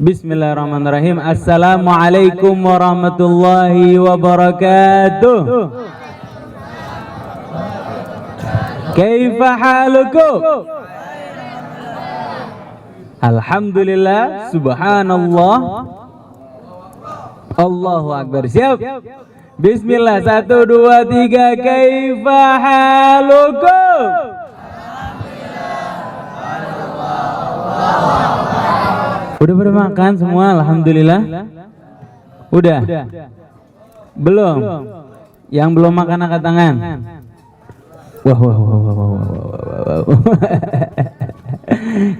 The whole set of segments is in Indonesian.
Bismillahirrahmanirrahim. Assalamualaikum warahmatullahi wabarakatuh. Kaifa halukum? Alhamdulillah, subhanallah, Allahu akbar. Siap? Bismillah, 1, 2, 3. Kaifa halukum? Udah pada makan semua? Alhamdulillah. Udah? Belum? Yang belum makan angkat tangan. Wah.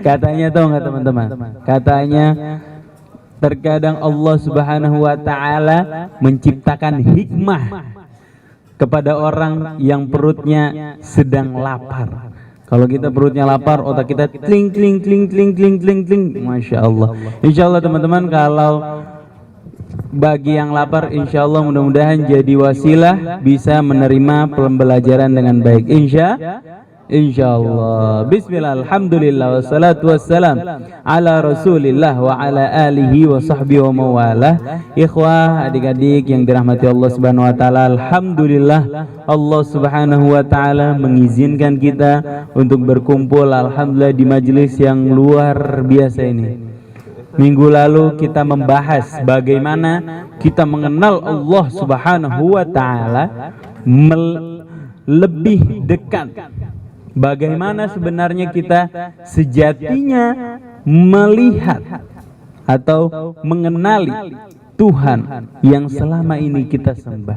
Katanya tahu nggak teman-teman? Katanya terkadang Allah Subhanahu wa taala menciptakan hikmah kepada orang yang perutnya sedang lapar. Kalau kita perutnya lapar, otak kita kling. Masya Allah. Insya Allah teman-teman, kalau bagi yang lapar, insya Allah mudah-mudahan jadi wasilah bisa menerima pembelajaran dengan baik. Insya Allah. Bismillah, alhamdulillah, wassalatu wassalam ala rasulillah wa ala alihi wa sahbihi wa mawalah. Ikhwah, adik-adik yang dirahmati Allah subhanahu wa ta'ala, alhamdulillah Allah subhanahu wa ta'ala mengizinkan kita untuk berkumpul, alhamdulillah, di majelis yang luar biasa ini. Minggu lalu kita membahas bagaimana kita mengenal Allah subhanahu wa ta'ala lebih dekat. Bagaimana sebenarnya kita sejatinya melihat atau mengenali Tuhan yang selama ini kita sembah,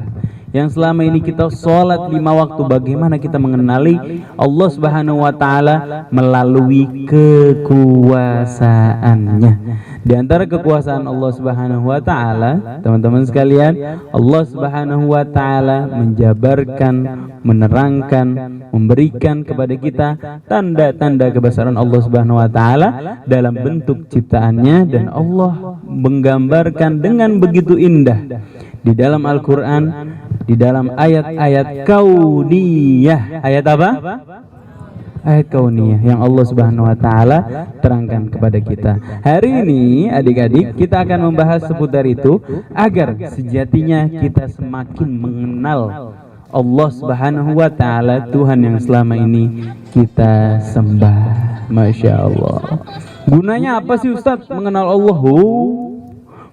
yang selama ini kita sholat 5 waktu. Bagaimana kita mengenali Allah subhanahu wa ta'ala melalui kekuasaannya. Di antara kekuasaan Allah subhanahu wa ta'ala, teman-teman sekalian, Allah subhanahu wa ta'ala menjabarkan, menerangkan, memberikan kepada kita tanda-tanda kebesaran Allah subhanahu wa ta'ala dalam bentuk ciptaannya. Dan Allah menggambarkan dengan begitu indah di dalam Al-Quran, di dalam ayat-ayat kauniyah. Ayat apa? Ayat kauniyah yang Allah subhanahu wa ta'ala terangkan kepada kita. Hari ini adik-adik kita akan membahas seputar itu agar sejatinya kita semakin mengenal Allah subhanahu wa ta'ala, Tuhan yang selama ini kita sembah. Masya Allah. Gunanya apa sih Ustadz mengenal Allah?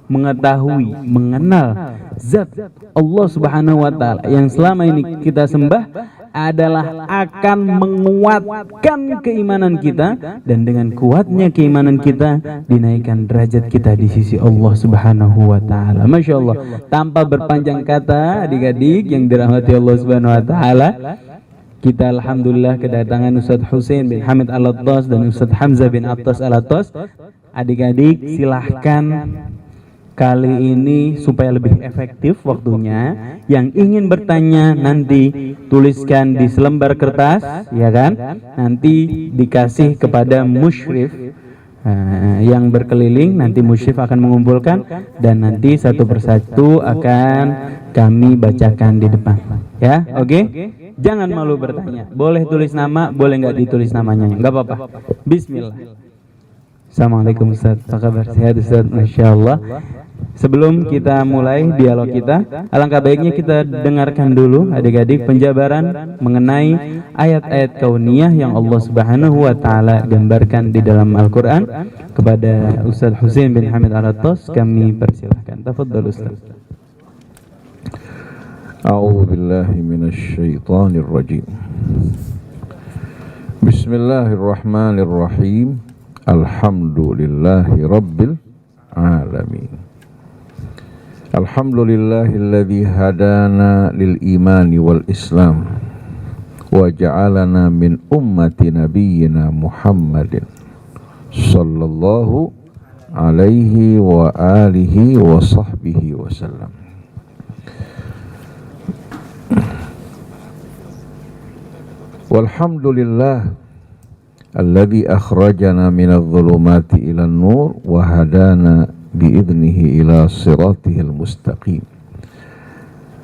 Mengetahui, mengenal zat Allah subhanahu wa ta'ala yang selama ini kita sembah adalah akan menguatkan keimanan kita, dan dengan kuatnya keimanan kita dinaikkan derajat kita di sisi Allah subhanahu wa ta'ala. Masya Allah. Tanpa berpanjang kata, adik-adik yang dirahmati Allah subhanahu wa ta'ala, kita alhamdulillah kedatangan Ustadz Husain bin Hamid Al-Attas dan Ustadz Hamzah bin Attas Al-Attas. Adik-adik silahkan kali ini supaya lebih efektif waktunya, yang ingin bertanya nanti tuliskan di selembar kertas, ya kan? Nanti dikasih kepada musyrif yang berkeliling. Nanti musyrif akan mengumpulkan dan nanti satu persatu akan kami bacakan di depan. Ya, oke? Jangan malu bertanya. Boleh tulis nama, boleh nggak ditulis namanya, nggak apa-apa. Bismillah. Assalamualaikum Ustaz, apa kabar? Sehat Ustaz? Masya Allah. Sebelum kita mulai dialog kita, alangkah baiknya kita dengarkan dulu adik-adik penjabaran mengenai ayat-ayat kauniyah yang Allah subhanahu wa ta'ala gambarkan di dalam Al-Quran. Kepada Ustaz Husain bin Hamid Al-Attas kami persilahkan. Tafadhal Ustaz. A'udzu billahi minasy syaithanir rajim. Bismillahirrahmanirrahim. Alhamdulillahi rabbil alamin. Alhamdulillahilladzi hadana lil imani wal islam wa ja'alana min ummati nabiyyina Muhammadin sallallahu alaihi wa alihi wa sahbihi wasallam. Walhamdulillah alladzi akhrajana minadh dhulumati ilan nur wa hadana bi'idnihi ila siratihil mustaqim.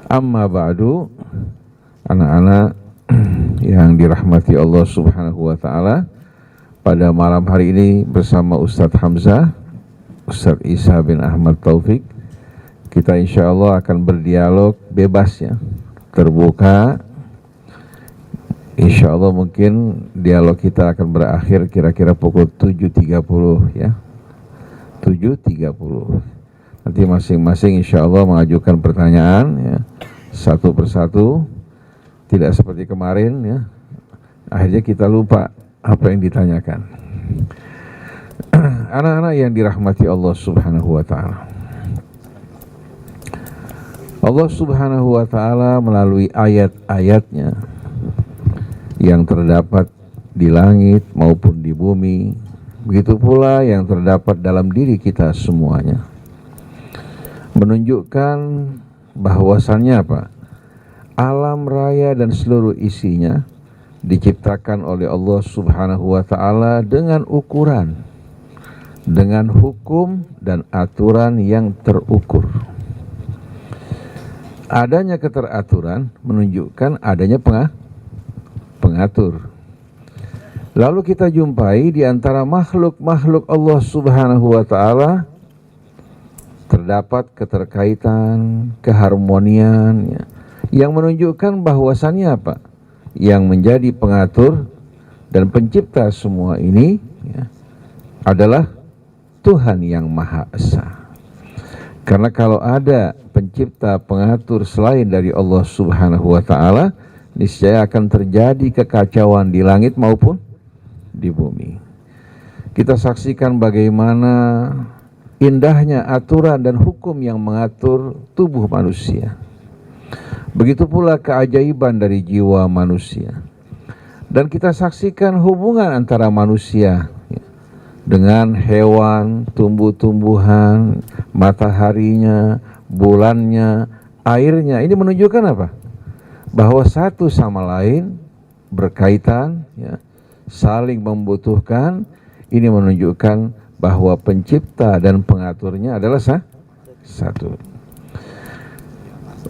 Amma ba'du, anak-anak yang dirahmati Allah subhanahu wa ta'ala, pada malam hari ini bersama Ustadz Hamzah, Ustaz Isa bin Ahmad Taufik. Kita insya Allah akan berdialog bebas ya, terbuka. Insya Allah mungkin dialog kita akan berakhir kira-kira pukul 7.30 ya, 7.30. Nanti masing-masing insya Allah mengajukan pertanyaan ya, satu persatu, tidak seperti kemarin ya. Akhirnya kita lupa apa yang ditanyakan. Anak-anak yang dirahmati Allah Subhanahu wa Ta'ala, Allah Subhanahu wa Ta'ala melalui ayat-ayatnya yang terdapat di langit maupun di bumi, begitu pula yang terdapat dalam diri kita semuanya, menunjukkan bahwasannya apa? Alam raya dan seluruh isinya diciptakan oleh Allah Subhanahu wa Ta'ala dengan ukuran, dengan hukum dan aturan yang terukur. Adanya keteraturan menunjukkan adanya pengatur. Lalu kita jumpai di antara makhluk-makhluk Allah Subhanahu wa Ta'ala terdapat keterkaitan, keharmonian ya, yang menunjukkan bahwasannya apa? Yang menjadi pengatur dan pencipta semua ini ya, adalah Tuhan yang Maha Esa. Karena kalau ada pencipta pengatur selain dari Allah Subhanahu wa Ta'ala, niscaya akan terjadi kekacauan di langit maupun di bumi. Kita saksikan bagaimana indahnya aturan dan hukum yang mengatur tubuh manusia. Begitu pula keajaiban dari jiwa manusia. Dan kita saksikan hubungan antara manusia dengan hewan, tumbuh-tumbuhan, mataharinya, bulannya, airnya. Ini menunjukkan apa? Bahwa satu sama lain berkaitan ya, saling membutuhkan. Ini menunjukkan bahwa pencipta dan pengaturnya adalah satu.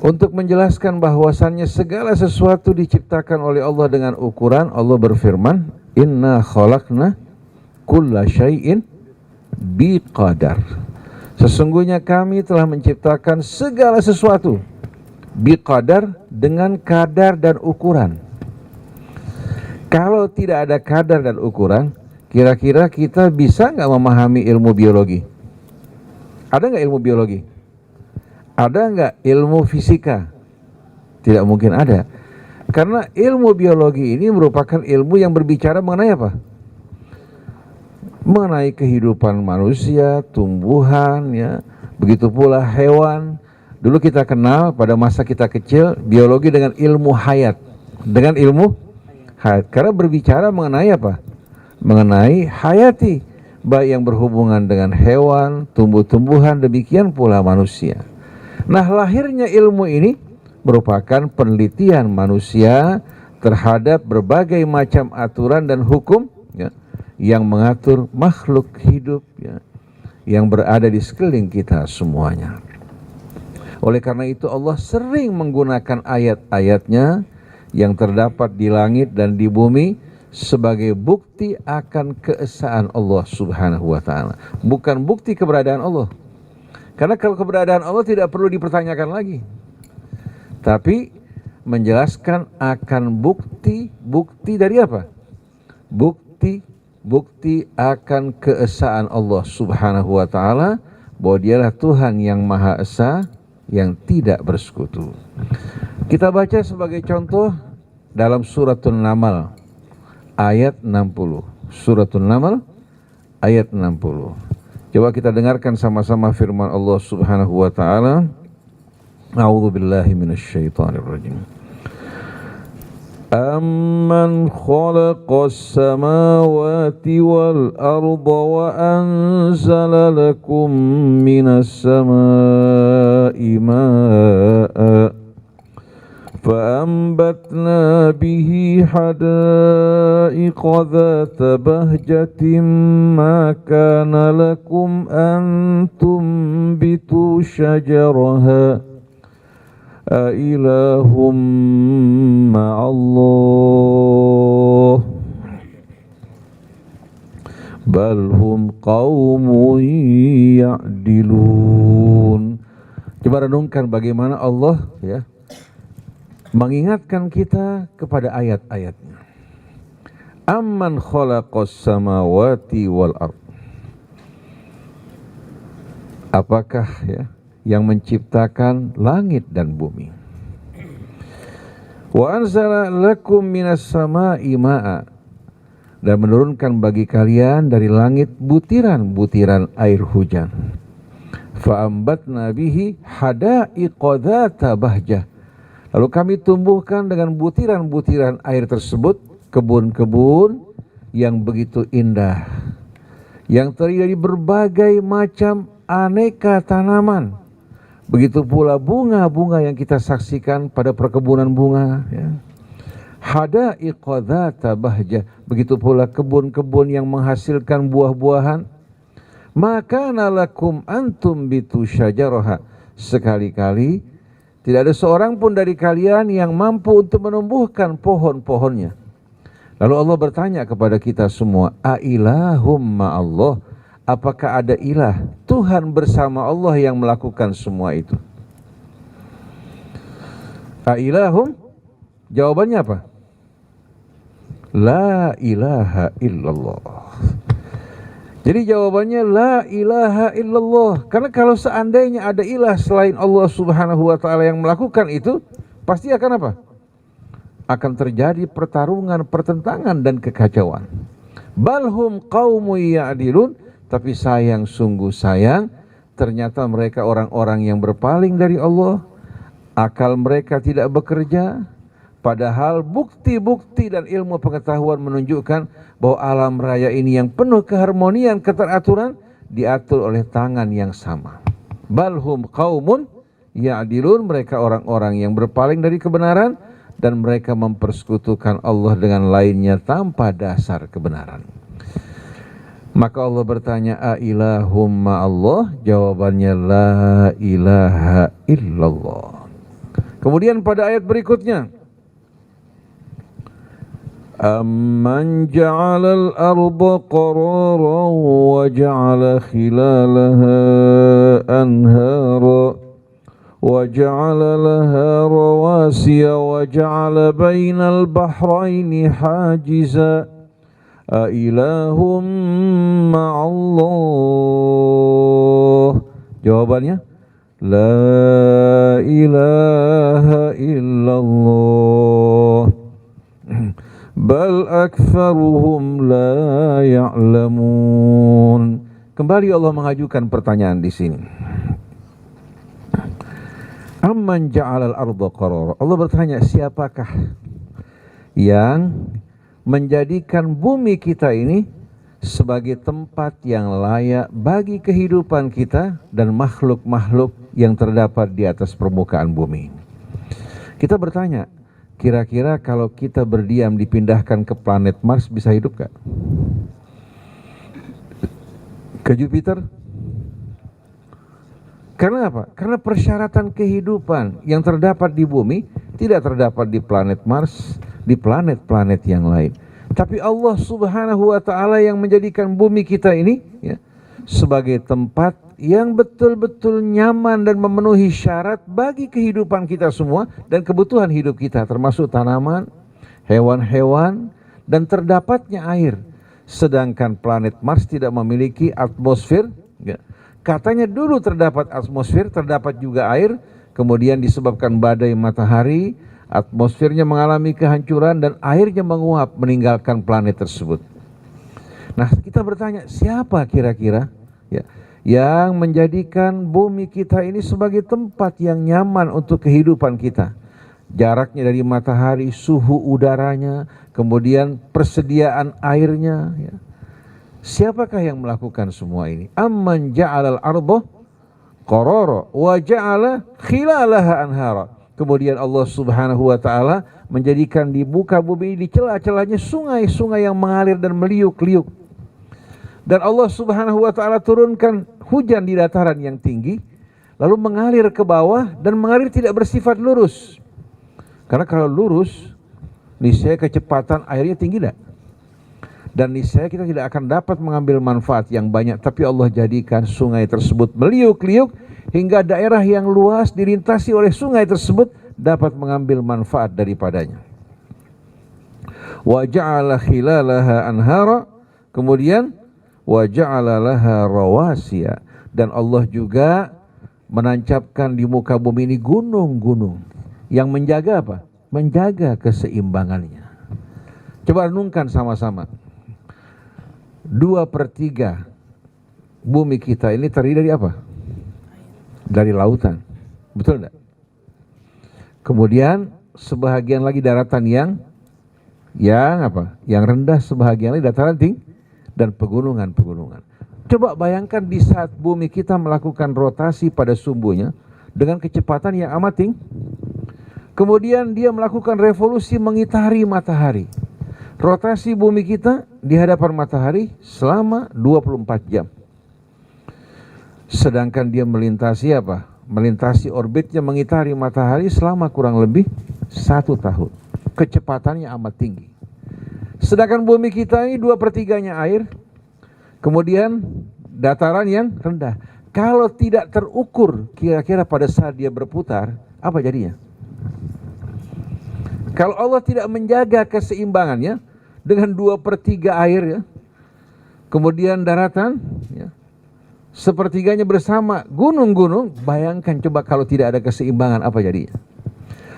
Untuk menjelaskan bahwasannya segala sesuatu diciptakan oleh Allah dengan ukuran, Allah berfirman, "Inna khalaqna kulla syai'in biqadar." Sesungguhnya kami telah menciptakan segala sesuatu biqadar, dengan kadar dan ukuran. Kalau tidak ada kadar dan ukuran, kira-kira kita bisa nggak memahami ilmu biologi? Ada nggak ilmu biologi? Ada nggak ilmu fisika? Tidak mungkin ada. Karena ilmu biologi ini merupakan ilmu yang berbicara mengenai apa? Mengenai kehidupan manusia, tumbuhan, ya. Begitu pula hewan. Dulu kita kenal pada masa kita kecil biologi dengan ilmu hayat. Dengan ilmu hayat. Karena berbicara mengenai apa? Mengenai hayati. Baik yang berhubungan dengan hewan, tumbuh-tumbuhan, demikian pula manusia. Nah, lahirnya ilmu ini merupakan penelitian manusia terhadap berbagai macam aturan dan hukum ya, yang mengatur makhluk hidup ya, yang berada di sekeliling kita semuanya. Oleh karena itu Allah sering menggunakan ayat-ayatnya yang terdapat di langit dan di bumi sebagai bukti akan keesaan Allah Subhanahu wa Ta'ala, bukan bukti keberadaan Allah. Karena kalau keberadaan Allah tidak perlu dipertanyakan lagi, tapi menjelaskan akan bukti dari apa? Bukti akan keesaan Allah Subhanahu wa Ta'ala, bahwa Dialah Tuhan yang Maha Esa, yang tidak bersekutu. Kita baca sebagai contoh dalam Suratul Naml ayat 60. Suratul Naml ayat 60. Coba kita dengarkan sama-sama firman Allah Subhanahu wa Ta'ala. A'udzu billahi minasyaitonir rajim. Amman khalaqas samawati wal arda wa anzala lakum minas samai ma'a فأنبتنا به حدائق ذات بهجة ما كان لكم أن تنبتوا شجرها أإله مع الله بل هم qaumun ya'dilun. Coba renungkan bagaimana Allah ya mengingatkan kita kepada ayat-ayatnya. Amman khalaqas samawati wal ard. Apakah ya yang menciptakan langit dan bumi? Wa anzala lakum minas sama'i ma'a, dan menurunkan bagi kalian dari langit butiran-butiran air hujan. Fa ambatna bihi hadaiqa dzata bahjah. Lalu kami tumbuhkan dengan butiran-butiran air tersebut kebun-kebun yang begitu indah, yang terdiri dari berbagai macam aneka tanaman. Begitu pula bunga-bunga yang kita saksikan pada perkebunan bunga ya. Hadaiqa dzata bahjah, begitu pula kebun-kebun yang menghasilkan buah-buahan. Maka nalakum antum bitu syajaraha, sekali-kali tidak ada seorang pun dari kalian yang mampu untuk menumbuhkan pohon-pohonnya. Lalu Allah bertanya kepada kita semua, ailahum ma'allah, apakah ada ilah, Tuhan bersama Allah yang melakukan semua itu? Ailahum, jawabannya apa? La ilaha illallah. Jadi jawabannya la ilaha illallah. Karena kalau seandainya ada ilah selain Allah subhanahu wa ta'ala yang melakukan itu, pasti akan apa? Akan terjadi pertarungan, pertentangan dan kekacauan. Balhum qaumun ya'dilun, tapi sayang, sungguh sayang, ternyata mereka orang-orang yang berpaling dari Allah. Akal mereka tidak bekerja, padahal bukti-bukti dan ilmu pengetahuan menunjukkan bahwa alam raya ini yang penuh keharmonian, keteraturan, diatur oleh tangan yang sama. Balhum qaumun ya'dilun, mereka orang-orang yang berpaling dari kebenaran dan mereka mempersekutukan Allah dengan lainnya tanpa dasar kebenaran. Maka Allah bertanya, ailahum ma'allah, jawabannya la ilaha illallah. Kemudian pada ayat berikutnya, amman ja'alal arda qararan wa ja'ala khilalaha anhara wa ja'ala laha rawasiya wa ja'ala bainal bahraini hajiza ailahum ma'allah. Jawabannya la ilaha illallah bal aktsaruhum la ya'lamun. Kembali Allah mengajukan pertanyaan di sini. Amman ja'alal arda qarara. Allah bertanya, siapakah yang menjadikan bumi kita ini sebagai tempat yang layak bagi kehidupan kita dan makhluk-makhluk yang terdapat di atas permukaan bumi. Kita bertanya, kira-kira kalau kita berdiam dipindahkan ke planet Mars bisa hidup gak? Ke Jupiter? Karena apa? Karena persyaratan kehidupan yang terdapat di bumi tidak terdapat di planet Mars, di planet-planet yang lain. Tapi Allah subhanahu wa ta'ala yang menjadikan bumi kita ini ya, sebagai tempat yang betul-betul nyaman dan memenuhi syarat bagi kehidupan kita semua dan kebutuhan hidup kita, termasuk tanaman, hewan-hewan, dan terdapatnya air. Sedangkan planet Mars tidak memiliki atmosfer ya. Katanya dulu terdapat atmosfer, terdapat juga air, kemudian disebabkan badai matahari, atmosfernya mengalami kehancuran dan airnya menguap meninggalkan planet tersebut. Nah, kita bertanya, siapa kira-kira ya, yang menjadikan bumi kita ini sebagai tempat yang nyaman untuk kehidupan kita? Jaraknya dari matahari, suhu udaranya, kemudian persediaan airnya ya. Siapakah yang melakukan semua ini? Amman ja'alal arda qarara wa ja'ala khilalaha anhara. Kemudian Allah subhanahu wa ta'ala menjadikan di muka bumi di celah-celahnya sungai-sungai yang mengalir dan meliuk-liuk. Dan Allah subhanahu wa ta'ala turunkan hujan di dataran yang tinggi, lalu mengalir ke bawah dan mengalir tidak bersifat lurus. Karena kalau lurus, niscaya kecepatan airnya tinggi tidak? Dan niscaya kita tidak akan dapat mengambil manfaat yang banyak, tapi Allah jadikan sungai tersebut meliuk-liuk hingga daerah yang luas dilintasi oleh sungai tersebut dapat mengambil manfaat daripadanya. Wa ja'ala khilalaha anhara, kemudian wa ja'ala laha rawasiya, dan Allah juga menancapkan di muka bumi ini gunung-gunung yang menjaga apa? Menjaga keseimbangannya. Coba renungkan sama-sama. 2/3 bumi kita ini terdiri dari apa? Dari lautan. Betul enggak? Kemudian sebahagian lagi daratan yang apa? Yang rendah, sebahagian lagi dataran tinggi dan pegunungan-pegunungan. Coba bayangkan di saat bumi kita melakukan rotasi pada sumbunya dengan kecepatan yang amat tinggi. Kemudian dia melakukan revolusi mengitari matahari. Rotasi bumi kita di hadapan matahari selama 24 jam. Sedangkan dia melintasi apa? Melintasi orbitnya mengitari matahari selama kurang lebih 1 tahun. Kecepatannya amat tinggi. Sedangkan bumi kita ini 2/3-nya air. Kemudian dataran yang rendah. Kalau tidak terukur kira-kira pada saat dia berputar, apa jadinya? Kalau Allah tidak menjaga keseimbangannya dengan 2/3 air ya, kemudian daratan ya, sepertiganya bersama gunung-gunung, bayangkan coba kalau tidak ada keseimbangan apa jadinya.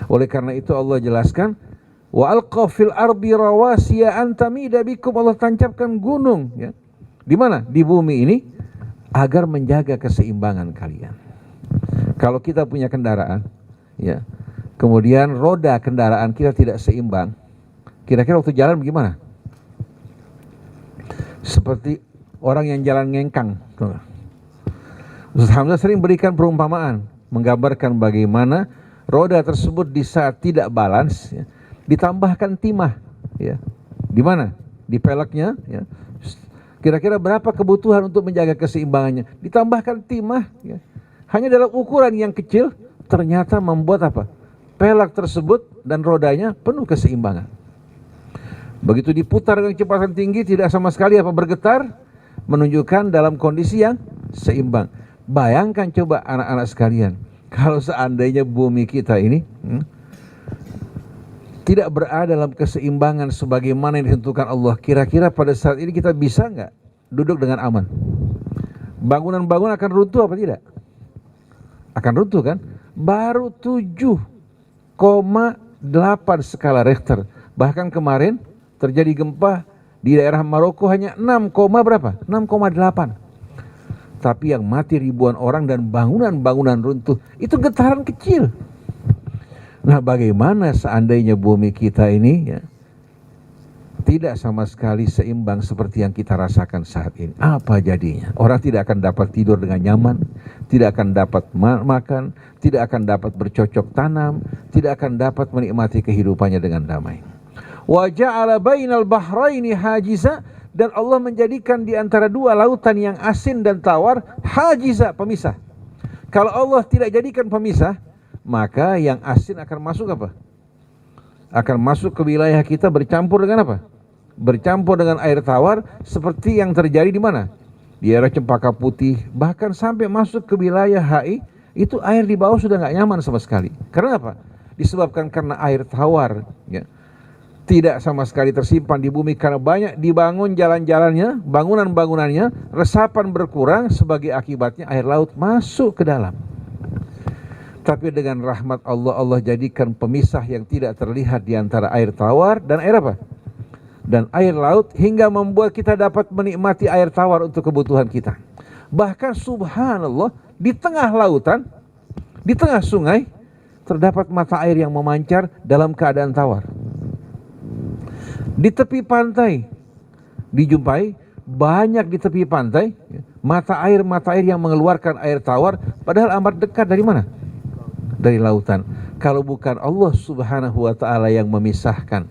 Oleh karena itu Allah jelaskan, wa alqa fil ardi rawasiya an tamida bikum, Allah tancapkan gunung ya. Di mana? Di bumi ini agar menjaga keseimbangan kalian. Kalau kita punya kendaraan ya, kemudian roda kendaraan kita tidak seimbang, kira-kira waktu jalan bagaimana? Seperti orang yang jalan ngengkang. Ustaz Hamzah sering berikan perumpamaan, menggambarkan bagaimana roda tersebut di saat tidak balance ya, ditambahkan timah ya. Di mana? Di peleknya ya. Kira-kira berapa kebutuhan untuk menjaga keseimbangannya? Ditambahkan timah ya. Hanya dalam ukuran yang kecil ternyata membuat apa? Pelek tersebut dan rodanya penuh keseimbangan. Begitu diputar dengan kecepatan tinggi tidak sama sekali apa bergetar, menunjukkan dalam kondisi yang seimbang. Bayangkan coba anak-anak sekalian, kalau seandainya bumi kita ini tidak berada dalam keseimbangan sebagaimana yang ditentukan Allah, kira-kira pada saat ini kita bisa nggak duduk dengan aman? Bangunan-bangunan akan runtuh apa tidak? Akan runtuh kan? Baru 7,8 skala Richter. Bahkan kemarin terjadi gempa di daerah Maroko hanya 6, berapa? 6,8. Tapi yang mati ribuan orang dan bangunan-bangunan runtuh, itu getaran kecil. Nah, bagaimana seandainya bumi kita ini ya, tidak sama sekali seimbang seperti yang kita rasakan saat ini? Apa jadinya? Orang tidak akan dapat tidur dengan nyaman, tidak akan dapat makan, tidak akan dapat bercocok tanam, tidak akan dapat menikmati kehidupannya dengan damai. Wa ja'ala bainal bahraini hajiza, dan Allah menjadikan di antara dua lautan yang asin dan tawar hajiza, pemisah. Kalau Allah tidak jadikan pemisah, maka yang asin akan masuk apa? Akan masuk ke wilayah kita bercampur dengan apa? Bercampur dengan air tawar seperti yang terjadi di mana? Di daerah Cempaka Putih, bahkan sampai masuk ke wilayah HI, itu air di bawah sudah nggak nyaman sama sekali. Karena apa? Disebabkan karena air tawar ya, tidak sama sekali tersimpan di bumi karena banyak dibangun jalan-jalannya, bangunan-bangunannya, resapan berkurang, sebagai akibatnya air laut masuk ke dalam. Tapi dengan rahmat Allah, Allah jadikan pemisah yang tidak terlihat di antara air tawar dan air apa? Dan air laut, hingga membuat kita dapat menikmati air tawar untuk kebutuhan kita. Bahkan subhanallah, di tengah lautan, di tengah sungai, terdapat mata air yang memancar dalam keadaan tawar. Di tepi pantai dijumpai banyak di tepi pantai mata air yang mengeluarkan air tawar, padahal amat dekat dari mana? Dari lautan. Kalau bukan Allah Subhanahu wa ta'ala yang memisahkan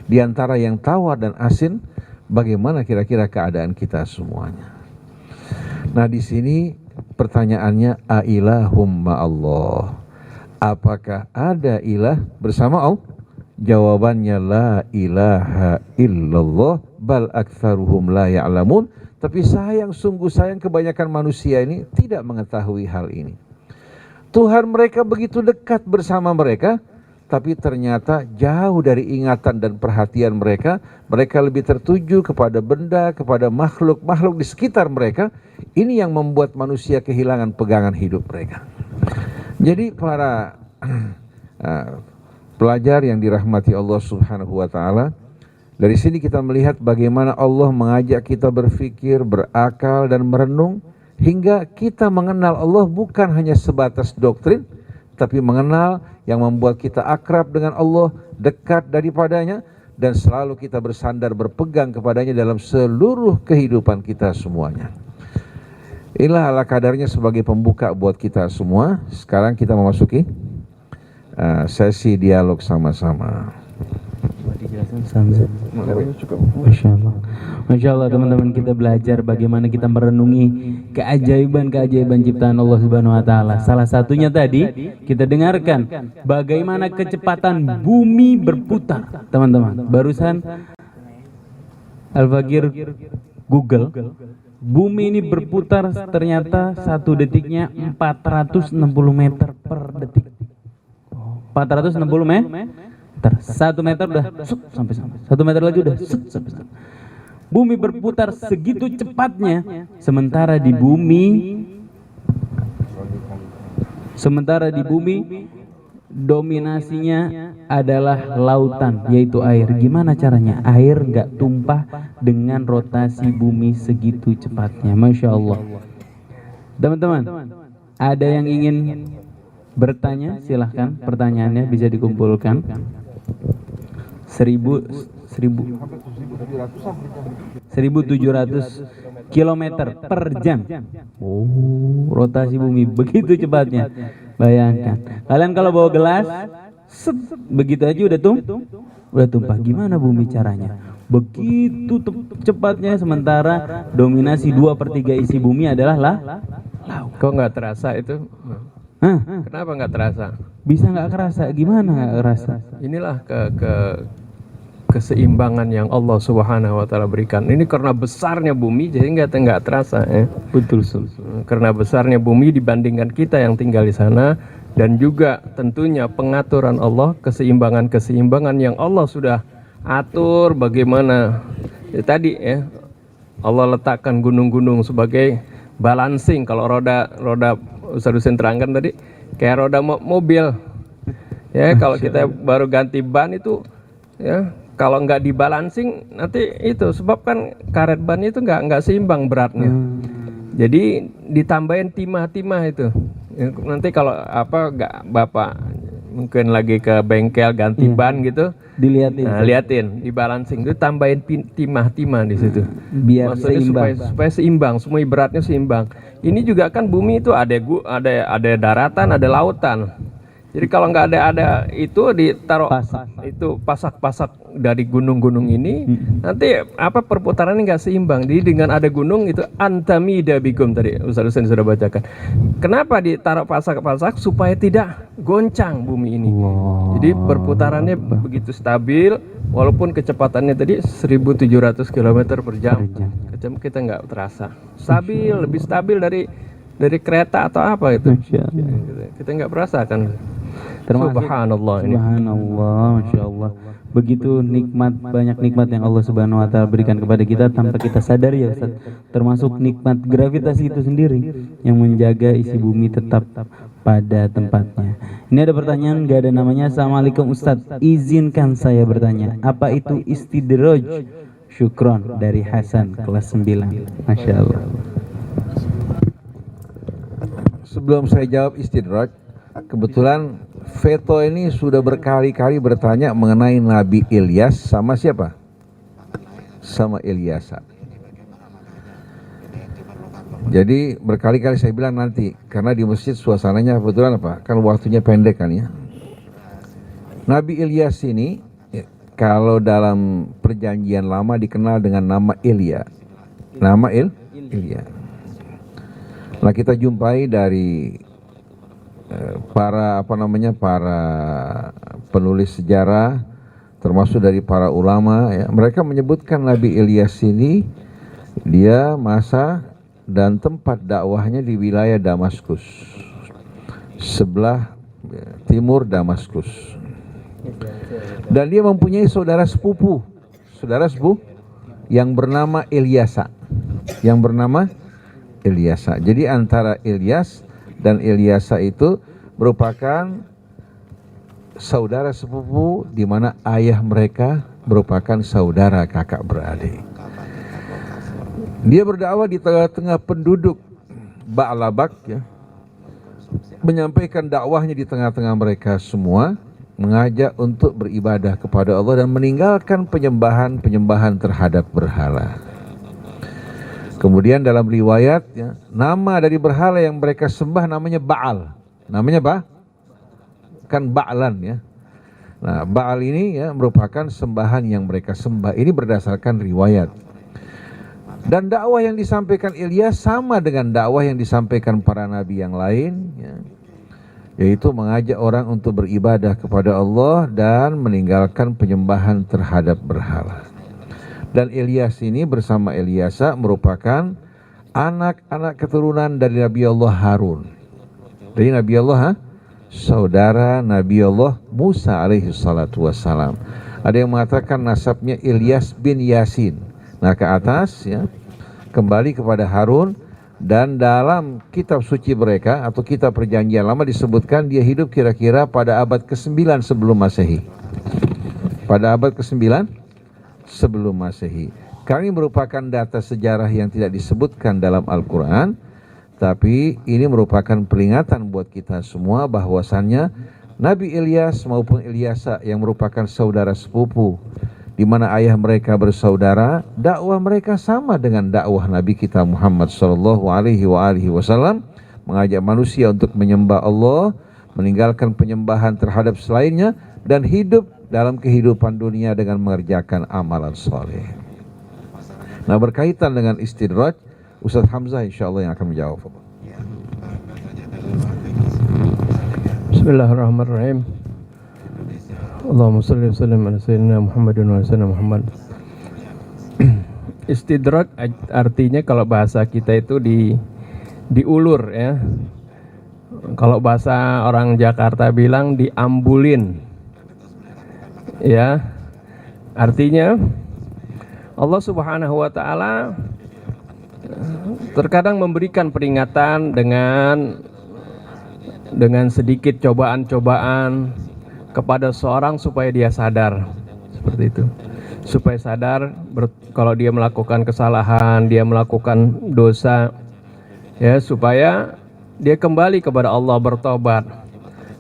di antara yang tawar dan asin, bagaimana kira-kira keadaan kita semuanya? Nah, di sini pertanyaannya, ailahum ma'allah, apakah ada ilah bersama Allah? Jawabannya la ilaha illallah bal aktsaruhum la ya'lamun. Tapi sayang, sungguh sayang, kebanyakan manusia ini tidak mengetahui hal ini. Tuhan mereka begitu dekat bersama mereka, tapi ternyata jauh dari ingatan dan perhatian mereka. Mereka lebih tertuju kepada benda, kepada makhluk-makhluk di sekitar mereka. Ini yang membuat manusia kehilangan pegangan hidup mereka. Jadi para pelajar yang dirahmati Allah Subhanahu wa taala, dari sini kita melihat bagaimana Allah mengajak kita berpikir, berakal dan merenung hingga kita mengenal Allah bukan hanya sebatas doktrin, tapi mengenal yang membuat kita akrab dengan Allah, dekat daripadanya, dan selalu kita bersandar berpegang kepadanya dalam seluruh kehidupan kita semuanya. Inilah ala kadarnya sebagai pembuka buat kita semua. Sekarang kita memasuki sesi dialog sama-sama. Masya Allah teman-teman, kita belajar bagaimana kita merenungi keajaiban-keajaiban ciptaan Allah Subhanahu wa taala. Salah satunya tadi kita dengarkan bagaimana kecepatan bumi berputar. Teman-teman, barusan Al-Fakir Google, bumi ini berputar ternyata 1 detiknya 460 meter per detik. 460 meter. 1 meter udah sampai 1 meter lagi udah sampai. Bumi berputar segitu cepatnya, sementara di bumi dominasinya adalah lautan, yaitu air. Gimana caranya air gak tumpah dengan rotasi bumi segitu cepatnya? Masya Allah. Teman-teman, ada yang ingin bertanya? Silahkan, pertanyaannya bisa dikumpulkan. 1700 kilometer per jam. Oh, rotasi bumi begitu cepatnya. Bayangkan. Kalian kalau bawa gelas, begitu aja udah tumpah. Gimana bumi caranya? Begitu cepatnya, sementara dominasi 2/3 isi bumi adalah laut. Kok nggak terasa itu? Kenapa nggak terasa? Bisa nggak kerasa? Gimana nggak kerasa? Inilah keseimbangan yang Allah Subhanahu wa taala berikan. Ini karena besarnya bumi jadi nggak terasa ya. Betul. Karena besarnya bumi dibandingkan kita yang tinggal di sana, dan juga tentunya pengaturan Allah, keseimbangan yang Allah sudah atur bagaimana tadi ya. Allah letakkan gunung-gunung sebagai balancing. Kalau roda Ustaz Husain terangkan tadi kayak roda mobil ya. Kalau kita baru ganti ban itu ya, kalau nggak dibalancing nanti itu, sebab kan karet ban itu nggak seimbang beratnya. Jadi ditambahin timah-timah itu ya, nanti kalau nggak Bapak mungkin lagi ke bengkel ganti ban gitu, liatin dibalancing itu, tambahin timah-timah di situ biar seimbang. supaya seimbang, semua beratnya seimbang. Ini juga kan bumi itu ada daratan, ada lautan. Jadi kalau nggak ada itu ditaruh itu pasak-pasak dari gunung-gunung ini, nanti perputarannya nggak seimbang. Jadi dengan ada gunung itu antamida bikum tadi Ustaz Husain sudah bacakan. Kenapa ditaruh pasak-pasak? Supaya tidak goncang bumi ini. Jadi perputarannya begitu stabil, walaupun kecepatannya tadi 1700 km per jam. Kita nggak terasa. Stabil, lebih stabil dari kereta atau apa itu. Kita nggak merasakan. Subhanallah ini. Subhanallah, Masya Allah. Begitu banyak nikmat yang Allah Subhanahu wa taala berikan kepada kita tanpa kita sadari ya Ustaz. Termasuk nikmat gravitasi itu sendiri yang menjaga isi bumi tetap pada tempatnya. Ini ada pertanyaan gak ada namanya. Assalamualaikum Ustaz, izinkan saya bertanya, apa itu istidraj? Syukron dari Hasan kelas 9. Masya Allah. Sebelum saya jawab istidraj, kebetulan Veto ini sudah berkali-kali bertanya mengenai Nabi Ilyas sama siapa? Sama Ilyasa. Jadi berkali-kali saya bilang nanti, karena di masjid suasananya kebetulan kan waktunya pendek kan ya. Nabi Ilyas ini kalau dalam perjanjian lama dikenal dengan nama Ilya. Nama Ilya. Nah, kita jumpai dari para penulis sejarah termasuk dari para ulama ya, mereka menyebutkan Nabi Ilyas ini dia masa dan tempat dakwahnya di wilayah Damaskus, sebelah timur Damaskus. Dan dia mempunyai saudara sepupu yang bernama Ilyasa. Jadi antara Ilyas dan Ilyasa itu merupakan saudara sepupu, di mana ayah mereka merupakan saudara kakak beradik. Dia berdakwah di tengah-tengah penduduk Ba'labak ya, menyampaikan dakwahnya di tengah-tengah mereka semua, mengajak untuk beribadah kepada Allah dan meninggalkan penyembahan terhadap berhala. Kemudian dalam riwayat ya, nama dari berhala yang mereka sembah namanya Baal. Namanya apa? Kan Ba'lan ya. Nah, Baal ini ya merupakan sembahan yang mereka sembah. Ini berdasarkan riwayat. Dan dakwah yang disampaikan Ilyas sama dengan dakwah yang disampaikan para nabi yang lain ya, yaitu mengajak orang untuk beribadah kepada Allah dan meninggalkan penyembahan terhadap berhala. Dan Ilyas ini bersama Ilyasa merupakan anak-anak keturunan dari Nabi Allah Harun. Dari Nabi Allah saudara Nabi Allah Musa alaihi salatu wassalam. Ada yang mengatakan nasabnya Ilyas bin Yasin. Nah, ke atas ya, kembali kepada Harun. Dan dalam kitab suci mereka atau kitab perjanjian lama disebutkan dia hidup kira-kira pada abad ke-9 sebelum Masehi. Pada abad ke-9 sebelum Masehi. Kami merupakan data sejarah yang tidak disebutkan dalam Al-Quran, tapi ini merupakan peringatan buat kita semua bahwasannya Nabi Ilyas maupun Ilyasa yang merupakan saudara sepupu, di mana ayah mereka bersaudara, dakwah mereka sama dengan dakwah Nabi kita Muhammad sallallahu alaihi wasallam, mengajak manusia untuk menyembah Allah, meninggalkan penyembahan terhadap selainnya, dan hidup dalam kehidupan dunia dengan mengerjakan amalan soleh. Nah, berkaitan dengan istidraj, Ustaz Hamzah insyaallah yang akan menjawab. Bismillahirrahmanirrahim. Allahumma shalli wa sallim ala sayyidina Muhammadin wa sayyidina Muhammad. Istidraj artinya kalau bahasa kita itu diulur ya. Kalau bahasa orang Jakarta bilang diambulin. Ya. Artinya Allah Subhanahu wa taala terkadang memberikan peringatan dengan sedikit cobaan-cobaan kepada seorang supaya dia sadar, seperti itu. Supaya sadar kalau dia melakukan kesalahan, dia melakukan dosa, ya, supaya dia kembali kepada Allah, bertobat.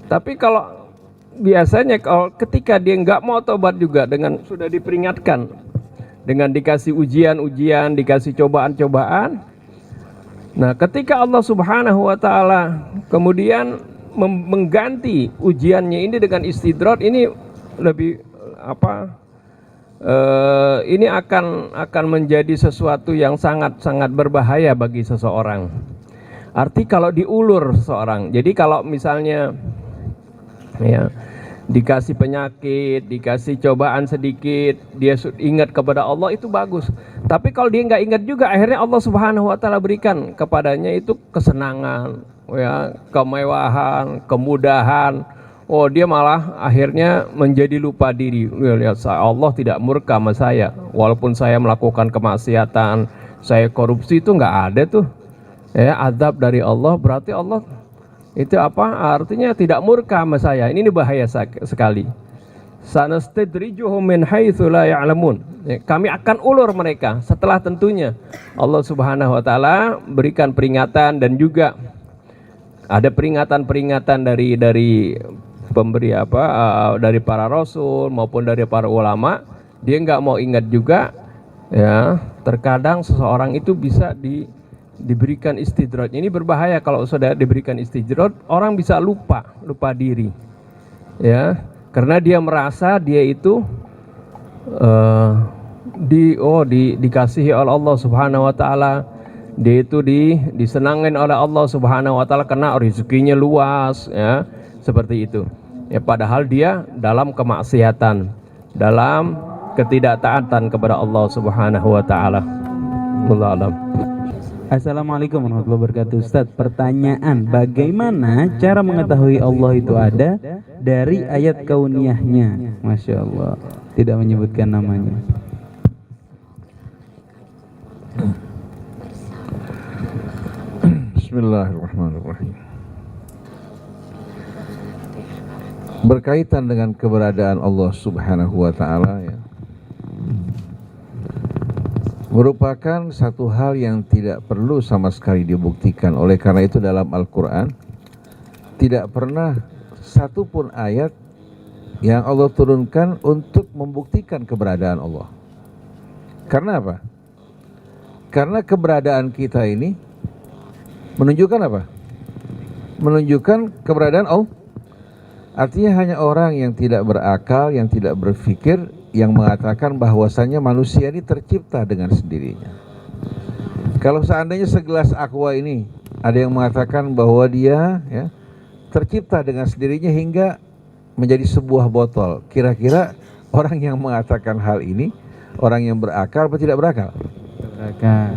Tapi kalau biasanya kalau ketika dia nggak mau tobat juga, dengan sudah diperingatkan, dengan dikasih ujian-ujian, dikasih cobaan-cobaan, nah ketika Allah Subhanahu wa taala kemudian mengganti ujiannya ini dengan istidraj, ini lebih ini akan menjadi sesuatu yang sangat berbahaya bagi seseorang. Arti kalau diulur seseorang, jadi kalau misalnya ya dikasih penyakit, dikasih cobaan sedikit, dia ingat kepada Allah, itu bagus. Tapi kalau dia nggak ingat juga, akhirnya Allah Subhanahu wa taala berikan kepadanya itu kesenangan, ya, kemewahan, kemudahan. Oh, dia malah akhirnya menjadi lupa diri. Lihat, Allah tidak murka sama saya, walaupun saya melakukan kemaksiatan, saya korupsi, itu nggak ada tuh. Ya, azab dari Allah, berarti Allah itu artinya tidak murka sama saya. Ini bahaya sekali. Sanastadrijuhum min haitsu la ya'lamun. Kami akan ulur mereka setelah tentunya Allah Subhanahu wa taala berikan peringatan, dan juga ada peringatan-peringatan dari pemberi dari para rasul maupun dari para ulama. Dia nggak mau ingat juga, ya. Terkadang seseorang itu bisa diberikan istidraj. Ini berbahaya kalau sudah diberikan istidraj, orang bisa lupa diri, ya, karena dia merasa dia itu dikasihi oleh Allah Subhanahu wa taala, dia itu disenangin oleh Allah Subhanahu wa taala karena rezekinya luas, ya, seperti itu. Ya, padahal dia dalam kemaksiatan. dalam ketidaktaatan kepada Allah Subhanahu wa taala. Wallahu a'lam. Assalamualaikum warahmatullahi wabarakatuh. Ustaz, pertanyaan, bagaimana cara mengetahui Allah itu ada dari ayat kauniyahnya? Masya Allah, tidak menyebutkan namanya. Bismillahirrahmanirrahim. Berkaitan dengan keberadaan Allah Subhanahu wa taala ya, merupakan satu hal yang tidak perlu sama sekali dibuktikan. Oleh karena itu dalam Al-Quran tidak pernah satupun ayat yang Allah turunkan untuk membuktikan keberadaan Allah. Karena apa? Karena keberadaan kita ini menunjukkan apa? Menunjukkan keberadaan Allah. Artinya hanya orang yang tidak berakal, yang tidak berpikir, yang mengatakan bahwasannya manusia ini tercipta dengan sendirinya. Kalau seandainya segelas aqua ini ada yang mengatakan bahwa dia ya, tercipta dengan sendirinya hingga menjadi sebuah botol, kira-kira orang yang mengatakan hal ini orang yang berakal atau tidak berakal? Berakal.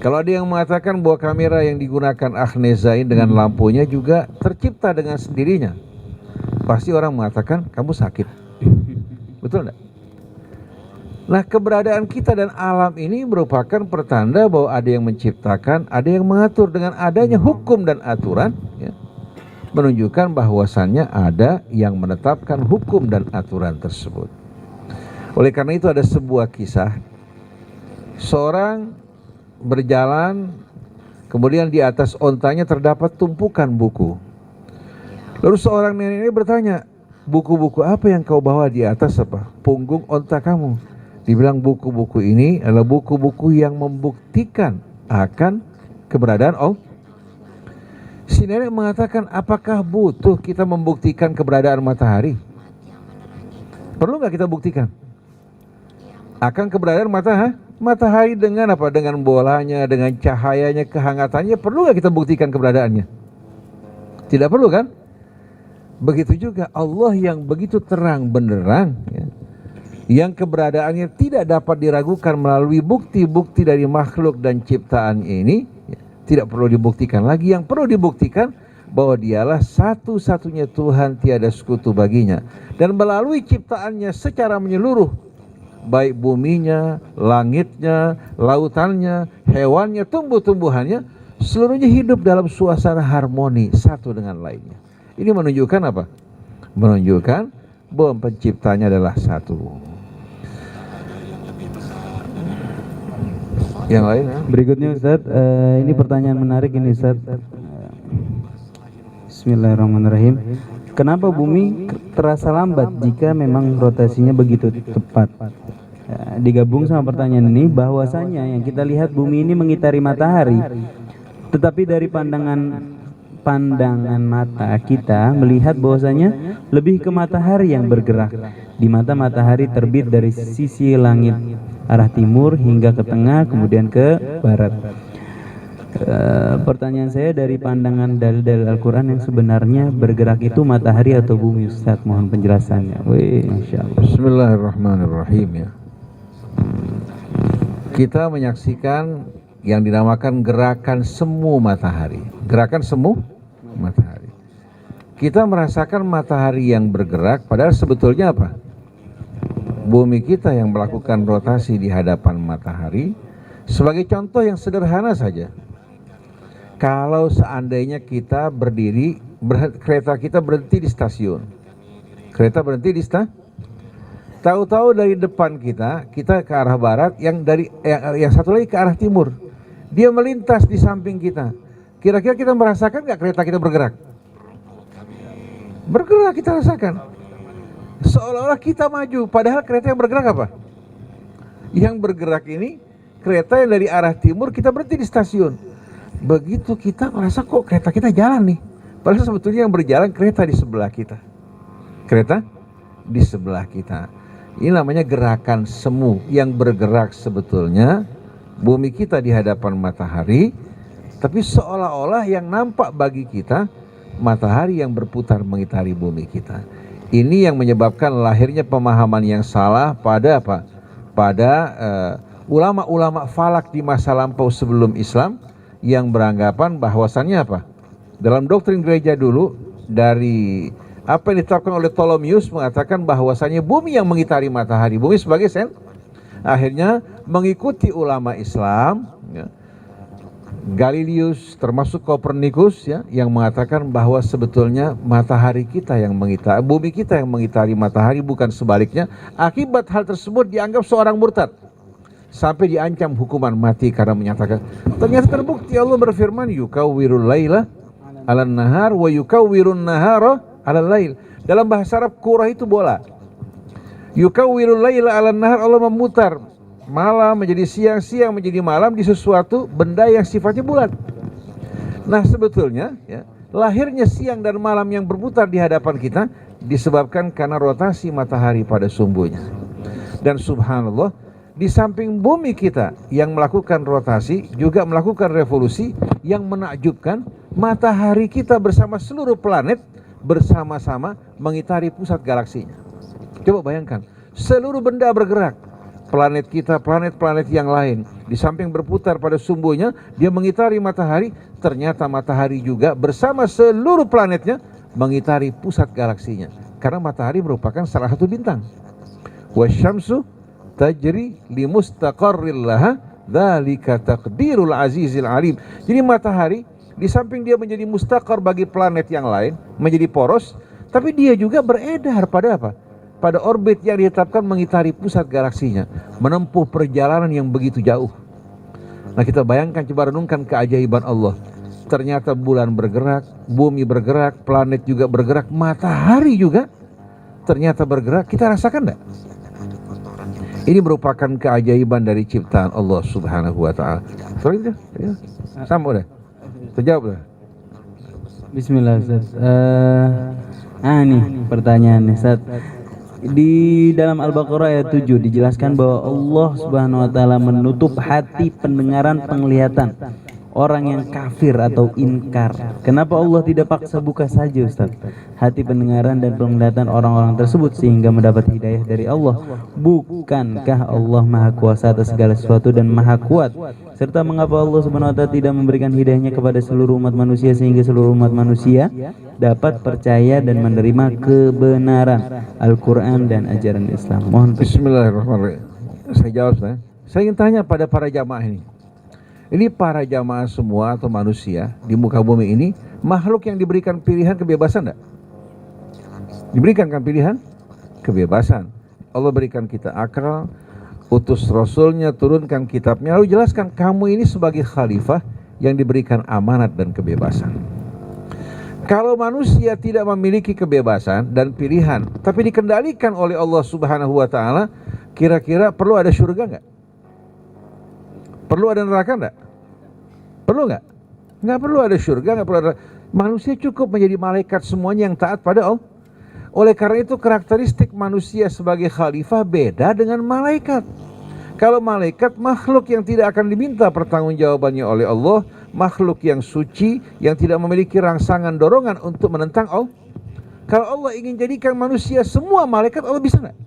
Kalau ada yang mengatakan bahwa kamera yang digunakan Ahnezain dengan lampunya juga tercipta dengan sendirinya, pasti orang mengatakan kamu sakit. Betul enggak? Nah, keberadaan kita dan alam ini merupakan pertanda bahwa ada yang menciptakan, ada yang mengatur. Dengan adanya hukum dan aturan ya, menunjukkan bahwasannya ada yang menetapkan hukum dan aturan tersebut. Oleh karena itu ada sebuah kisah, seorang berjalan, kemudian di atas ontanya terdapat tumpukan buku. Lalu seorang nenek ini bertanya, buku-buku apa yang kau bawa di atas apa? Punggung onta kamu. Dibilang buku-buku ini adalah buku-buku yang membuktikan akan keberadaan Allah. Si nenek mengatakan, apakah butuh kita membuktikan keberadaan matahari? Perlu nggak kita buktikan akan keberadaan matahari dengan apa? Dengan bolanya, dengan cahayanya, kehangatannya. Perlu nggak kita buktikan keberadaannya? Tidak perlu kan? Begitu juga Allah yang begitu terang benderang ya, yang keberadaannya tidak dapat diragukan melalui bukti-bukti dari makhluk dan ciptaan ini ya, tidak perlu dibuktikan lagi. Yang perlu dibuktikan bahwa dialah satu-satunya Tuhan, tiada sekutu baginya, dan melalui ciptaannya secara menyeluruh, baik buminya, langitnya, lautannya, hewannya, tumbuh-tumbuhannya, seluruhnya hidup dalam suasana harmoni satu dengan lainnya. Ini menunjukkan apa? Menunjukkan bahwa penciptanya adalah satu. Yang lain ya? Berikutnya Ustaz, ini pertanyaan menarik ini Ustaz. Bismillahirrahmanirrahim. Kenapa bumi terasa lambat jika memang rotasinya begitu cepat? Ya, digabung sama pertanyaan ini, bahwasanya yang kita lihat bumi ini mengitari matahari, tetapi dari pandangan mata kita melihat bahwasanya lebih ke matahari yang bergerak, di mata matahari terbit dari sisi langit arah timur hingga ke tengah kemudian ke barat. Pertanyaan saya, dari pandangan dalil-dalil Al-Quran, yang sebenarnya bergerak itu matahari atau bumi Ustaz? Mohon penjelasannya. Insya Allah. Bismillahirrahmanirrahim ya. Kita menyaksikan yang dinamakan gerakan semu matahari. Gerakan semu matahari. Kita merasakan matahari yang bergerak, padahal sebetulnya apa? Bumi kita yang melakukan rotasi di hadapan matahari. Sebagai contoh yang sederhana saja, kalau seandainya kita berdiri, kereta kita berhenti di stasiun, kereta berhenti di tahu-tahu dari depan kita ke arah barat, yang satu lagi ke arah timur, dia melintas di samping kita. Kira-kira kita merasakan nggak kereta kita bergerak? Bergerak, kita rasakan. Seolah-olah kita maju, padahal kereta yang bergerak apa? Yang bergerak ini kereta yang dari arah timur, kita berhenti di stasiun. Begitu kita merasa kok kereta kita jalan nih, padahal sebetulnya yang berjalan kereta di sebelah kita. Kereta di sebelah kita. Ini namanya gerakan semu yang bergerak. Sebetulnya bumi kita di hadapan matahari, tapi seolah-olah yang nampak bagi kita matahari yang berputar mengitari bumi kita. Ini yang menyebabkan lahirnya pemahaman yang salah pada apa? Pada ulama-ulama falak di masa lampau sebelum Islam yang beranggapan bahwasannya apa? Dalam doktrin gereja dulu, dari apa yang ditetapkan oleh Ptolemeus mengatakan bahwasannya bumi yang mengitari matahari, bumi sebagai akhirnya mengikuti ulama Islam, ya, Galilius termasuk Kopernikus, ya, yang mengatakan bahwa sebetulnya matahari kita yang mengitari, bumi kita yang mengitari matahari, bukan sebaliknya. Akibat hal tersebut dianggap seorang murtad sampai diancam hukuman mati karena menyatakan. Ternyata terbukti Allah berfirman, yukawwirul laila 'alan nahar wa yukawwirun nahara 'alal lail. Dalam bahasa Arab kurah itu bola. Yukawwirul laila 'alan nahar, Allah memutar malam menjadi siang, siang menjadi malam di sesuatu benda yang sifatnya bulat. Nah sebetulnya, ya, lahirnya siang dan malam yang berputar di hadapan kita disebabkan karena rotasi matahari pada sumbunya. Dan subhanallah, di samping bumi kita yang melakukan rotasi juga melakukan revolusi yang menakjubkan, matahari kita bersama seluruh planet bersama-sama mengitari pusat galaksinya. Coba bayangkan, seluruh benda bergerak. Planet kita, planet-planet yang lain, di samping berputar pada sumbunya, dia mengitari matahari. Ternyata matahari juga bersama seluruh planetnya mengitari pusat galaksinya. Karena matahari merupakan salah satu bintang. Wasyamsu tajri limustaqarril laha, dzalika taqdirul azizil alim. Jadi matahari di samping dia menjadi mustaqar bagi planet yang lain, menjadi poros, tapi dia juga beredar pada apa? Pada orbit yang ditetapkan mengitari pusat galaksinya, menempuh perjalanan yang begitu jauh. Nah kita bayangkan, coba renungkan keajaiban Allah. Ternyata bulan bergerak, bumi bergerak, planet juga bergerak, matahari juga ternyata bergerak. Kita rasakan enggak? Ini merupakan keajaiban dari ciptaan Allah Subhanahu wa taala. Sorry itu. Sama udah. Terjawab dah. Bismillah Ustaz. Nih pertanyaannya Ustaz. Di dalam Al-Baqarah ayat 7 dijelaskan bahwa Allah Subhanahu wa taala menutup hati pendengaran penglihatan orang yang kafir atau inkar. Kenapa Allah tidak paksa buka saja Ustaz hati pendengaran dan penglihatan orang-orang tersebut sehingga mendapat hidayah dari Allah? Bukankah Allah Maha Kuasa atas segala sesuatu dan Maha Kuat? Serta mengapa Allah Subhanahu wa taala tidak memberikan hidayahnya kepada seluruh umat manusia sehingga seluruh umat manusia dapat percaya dan menerima kebenaran Al-Quran dan ajaran Islam? Mohon. Bismillahirrahmanirrahim. Saya jawab, saya ingin tanya pada para jamaah ini. Ini para jamaah semua atau manusia di muka bumi ini makhluk yang diberikan pilihan kebebasan enggak? Diberikan kan pilihan kebebasan. Allah berikan kita akal, utus rasulnya, turunkan kitabnya, lalu jelaskan kamu ini sebagai khalifah yang diberikan amanat dan kebebasan. Kalau manusia tidak memiliki kebebasan dan pilihan tapi dikendalikan oleh Allah Subhanahu wa taala, kira-kira perlu ada surga enggak? Perlu ada neraka enggak? Perlu enggak? Enggak perlu ada surga, enggak perlu ada. Manusia cukup menjadi malaikat semuanya yang taat pada Allah. Oleh karena itu karakteristik manusia sebagai khalifah beda dengan malaikat. Kalau malaikat makhluk yang tidak akan diminta pertanggungjawabannya oleh Allah, makhluk yang suci yang tidak memiliki rangsangan dorongan untuk menentang Allah. Kalau Allah ingin jadikan manusia semua malaikat, Allah bisa enggak?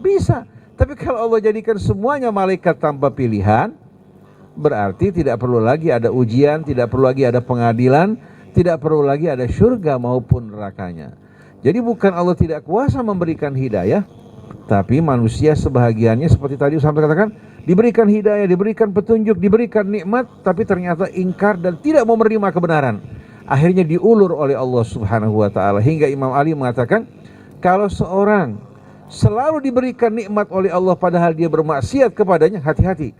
Bisa. Tapi kalau Allah jadikan semuanya malaikat tanpa pilihan, berarti tidak perlu lagi ada ujian, tidak perlu lagi ada pengadilan, tidak perlu lagi ada surga maupun nerakanya. Jadi bukan Allah tidak kuasa memberikan hidayah, tapi manusia sebahagiannya seperti tadi sampai katakan, diberikan hidayah, diberikan petunjuk, diberikan nikmat, tapi ternyata ingkar dan tidak mau menerima kebenaran. Akhirnya diulur oleh Allah Subhanahu wa taala, hingga Imam Ali mengatakan, kalau seorang selalu diberikan nikmat oleh Allah padahal dia bermaksiat kepadanya, hati-hati.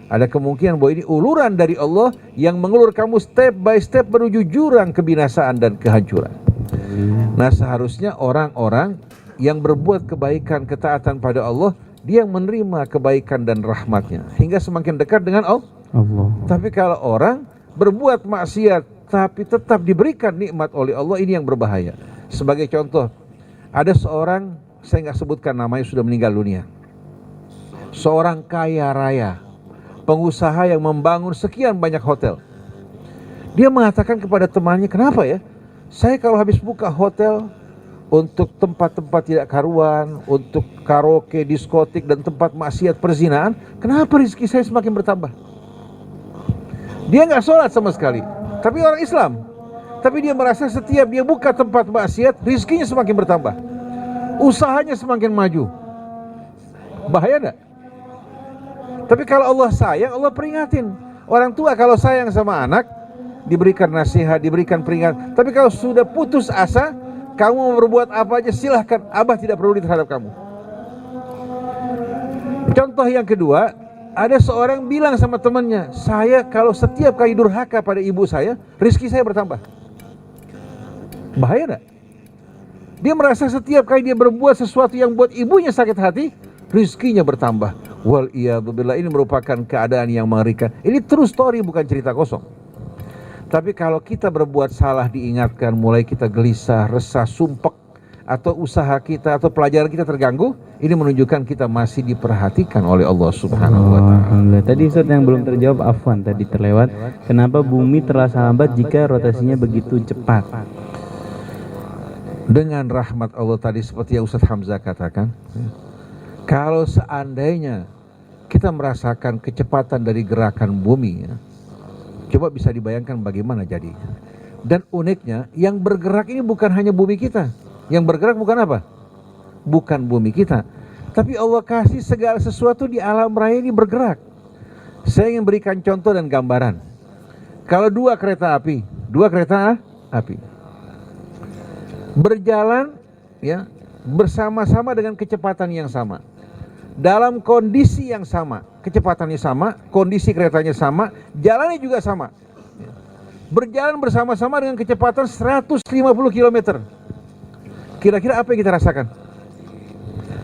Ada kemungkinan bahwa ini uluran dari Allah yang mengulur kamu step by step menuju jurang kebinasaan dan kehancuran. Nah seharusnya orang-orang yang berbuat kebaikan, ketaatan pada Allah, dia yang menerima kebaikan dan rahmatnya hingga semakin dekat dengan Allah. Tapi kalau orang berbuat maksiat tapi tetap diberikan nikmat oleh Allah, ini yang berbahaya. Sebagai contoh, ada seorang, saya nggak sebutkan namanya, sudah meninggal dunia. Seorang kaya raya, pengusaha yang membangun sekian banyak hotel. Dia mengatakan kepada temannya, kenapa ya? Saya kalau habis buka hotel, untuk tempat-tempat tidak karuan, untuk karaoke, diskotik, dan tempat maksiat perzinaan, kenapa rezeki saya semakin bertambah? Dia nggak sholat sama sekali, tapi orang Islam, tapi dia merasa setiap dia buka tempat maksiat, rezekinya semakin bertambah, usahanya semakin maju. Bahaya enggak? Tapi kalau Allah sayang, Allah peringatin. Orang tua kalau sayang sama anak, diberikan nasihat, diberikan peringatan. Tapi kalau sudah putus asa, kamu mau berbuat apa aja silahkan, Abah tidak peduli terhadap kamu. Contoh yang kedua, ada seorang bilang sama temannya, saya kalau setiap kali durhaka pada ibu saya, rezeki saya bertambah. Bahaya enggak? Dia merasa setiap kali dia berbuat sesuatu yang buat ibunya sakit hati, rezekinya bertambah. Wal iyadzubillah, ini merupakan keadaan yang mengerikan. Ini true story, bukan cerita kosong. Tapi kalau kita berbuat salah diingatkan, mulai kita gelisah, resah, sumpek, atau usaha kita atau pelajaran kita terganggu, ini menunjukkan kita masih diperhatikan oleh Allah Subhanahu wa ta'ala. Alhamdulillah. Tadi Ustaz yang belum terjawab, afwan tadi terlewat. Kenapa bumi terasa lambat jika rotasinya begitu cepat? Dengan rahmat Allah tadi, seperti yang Ustaz Hamzah katakan, kalau seandainya kita merasakan kecepatan dari gerakan bumi, coba bisa dibayangkan bagaimana jadinya. Dan uniknya, yang bergerak ini bukan hanya bumi kita. Yang bergerak bukan apa? Bukan bumi kita. Tapi Allah kasih segala sesuatu di alam raya ini bergerak. Saya ingin berikan contoh dan gambaran. Kalau dua kereta api berjalan ya bersama-sama dengan kecepatan yang sama, dalam kondisi yang sama, kecepatannya sama, kondisi keretanya sama, jalannya juga sama, berjalan bersama-sama dengan kecepatan 150 km. Kira-kira apa yang kita rasakan?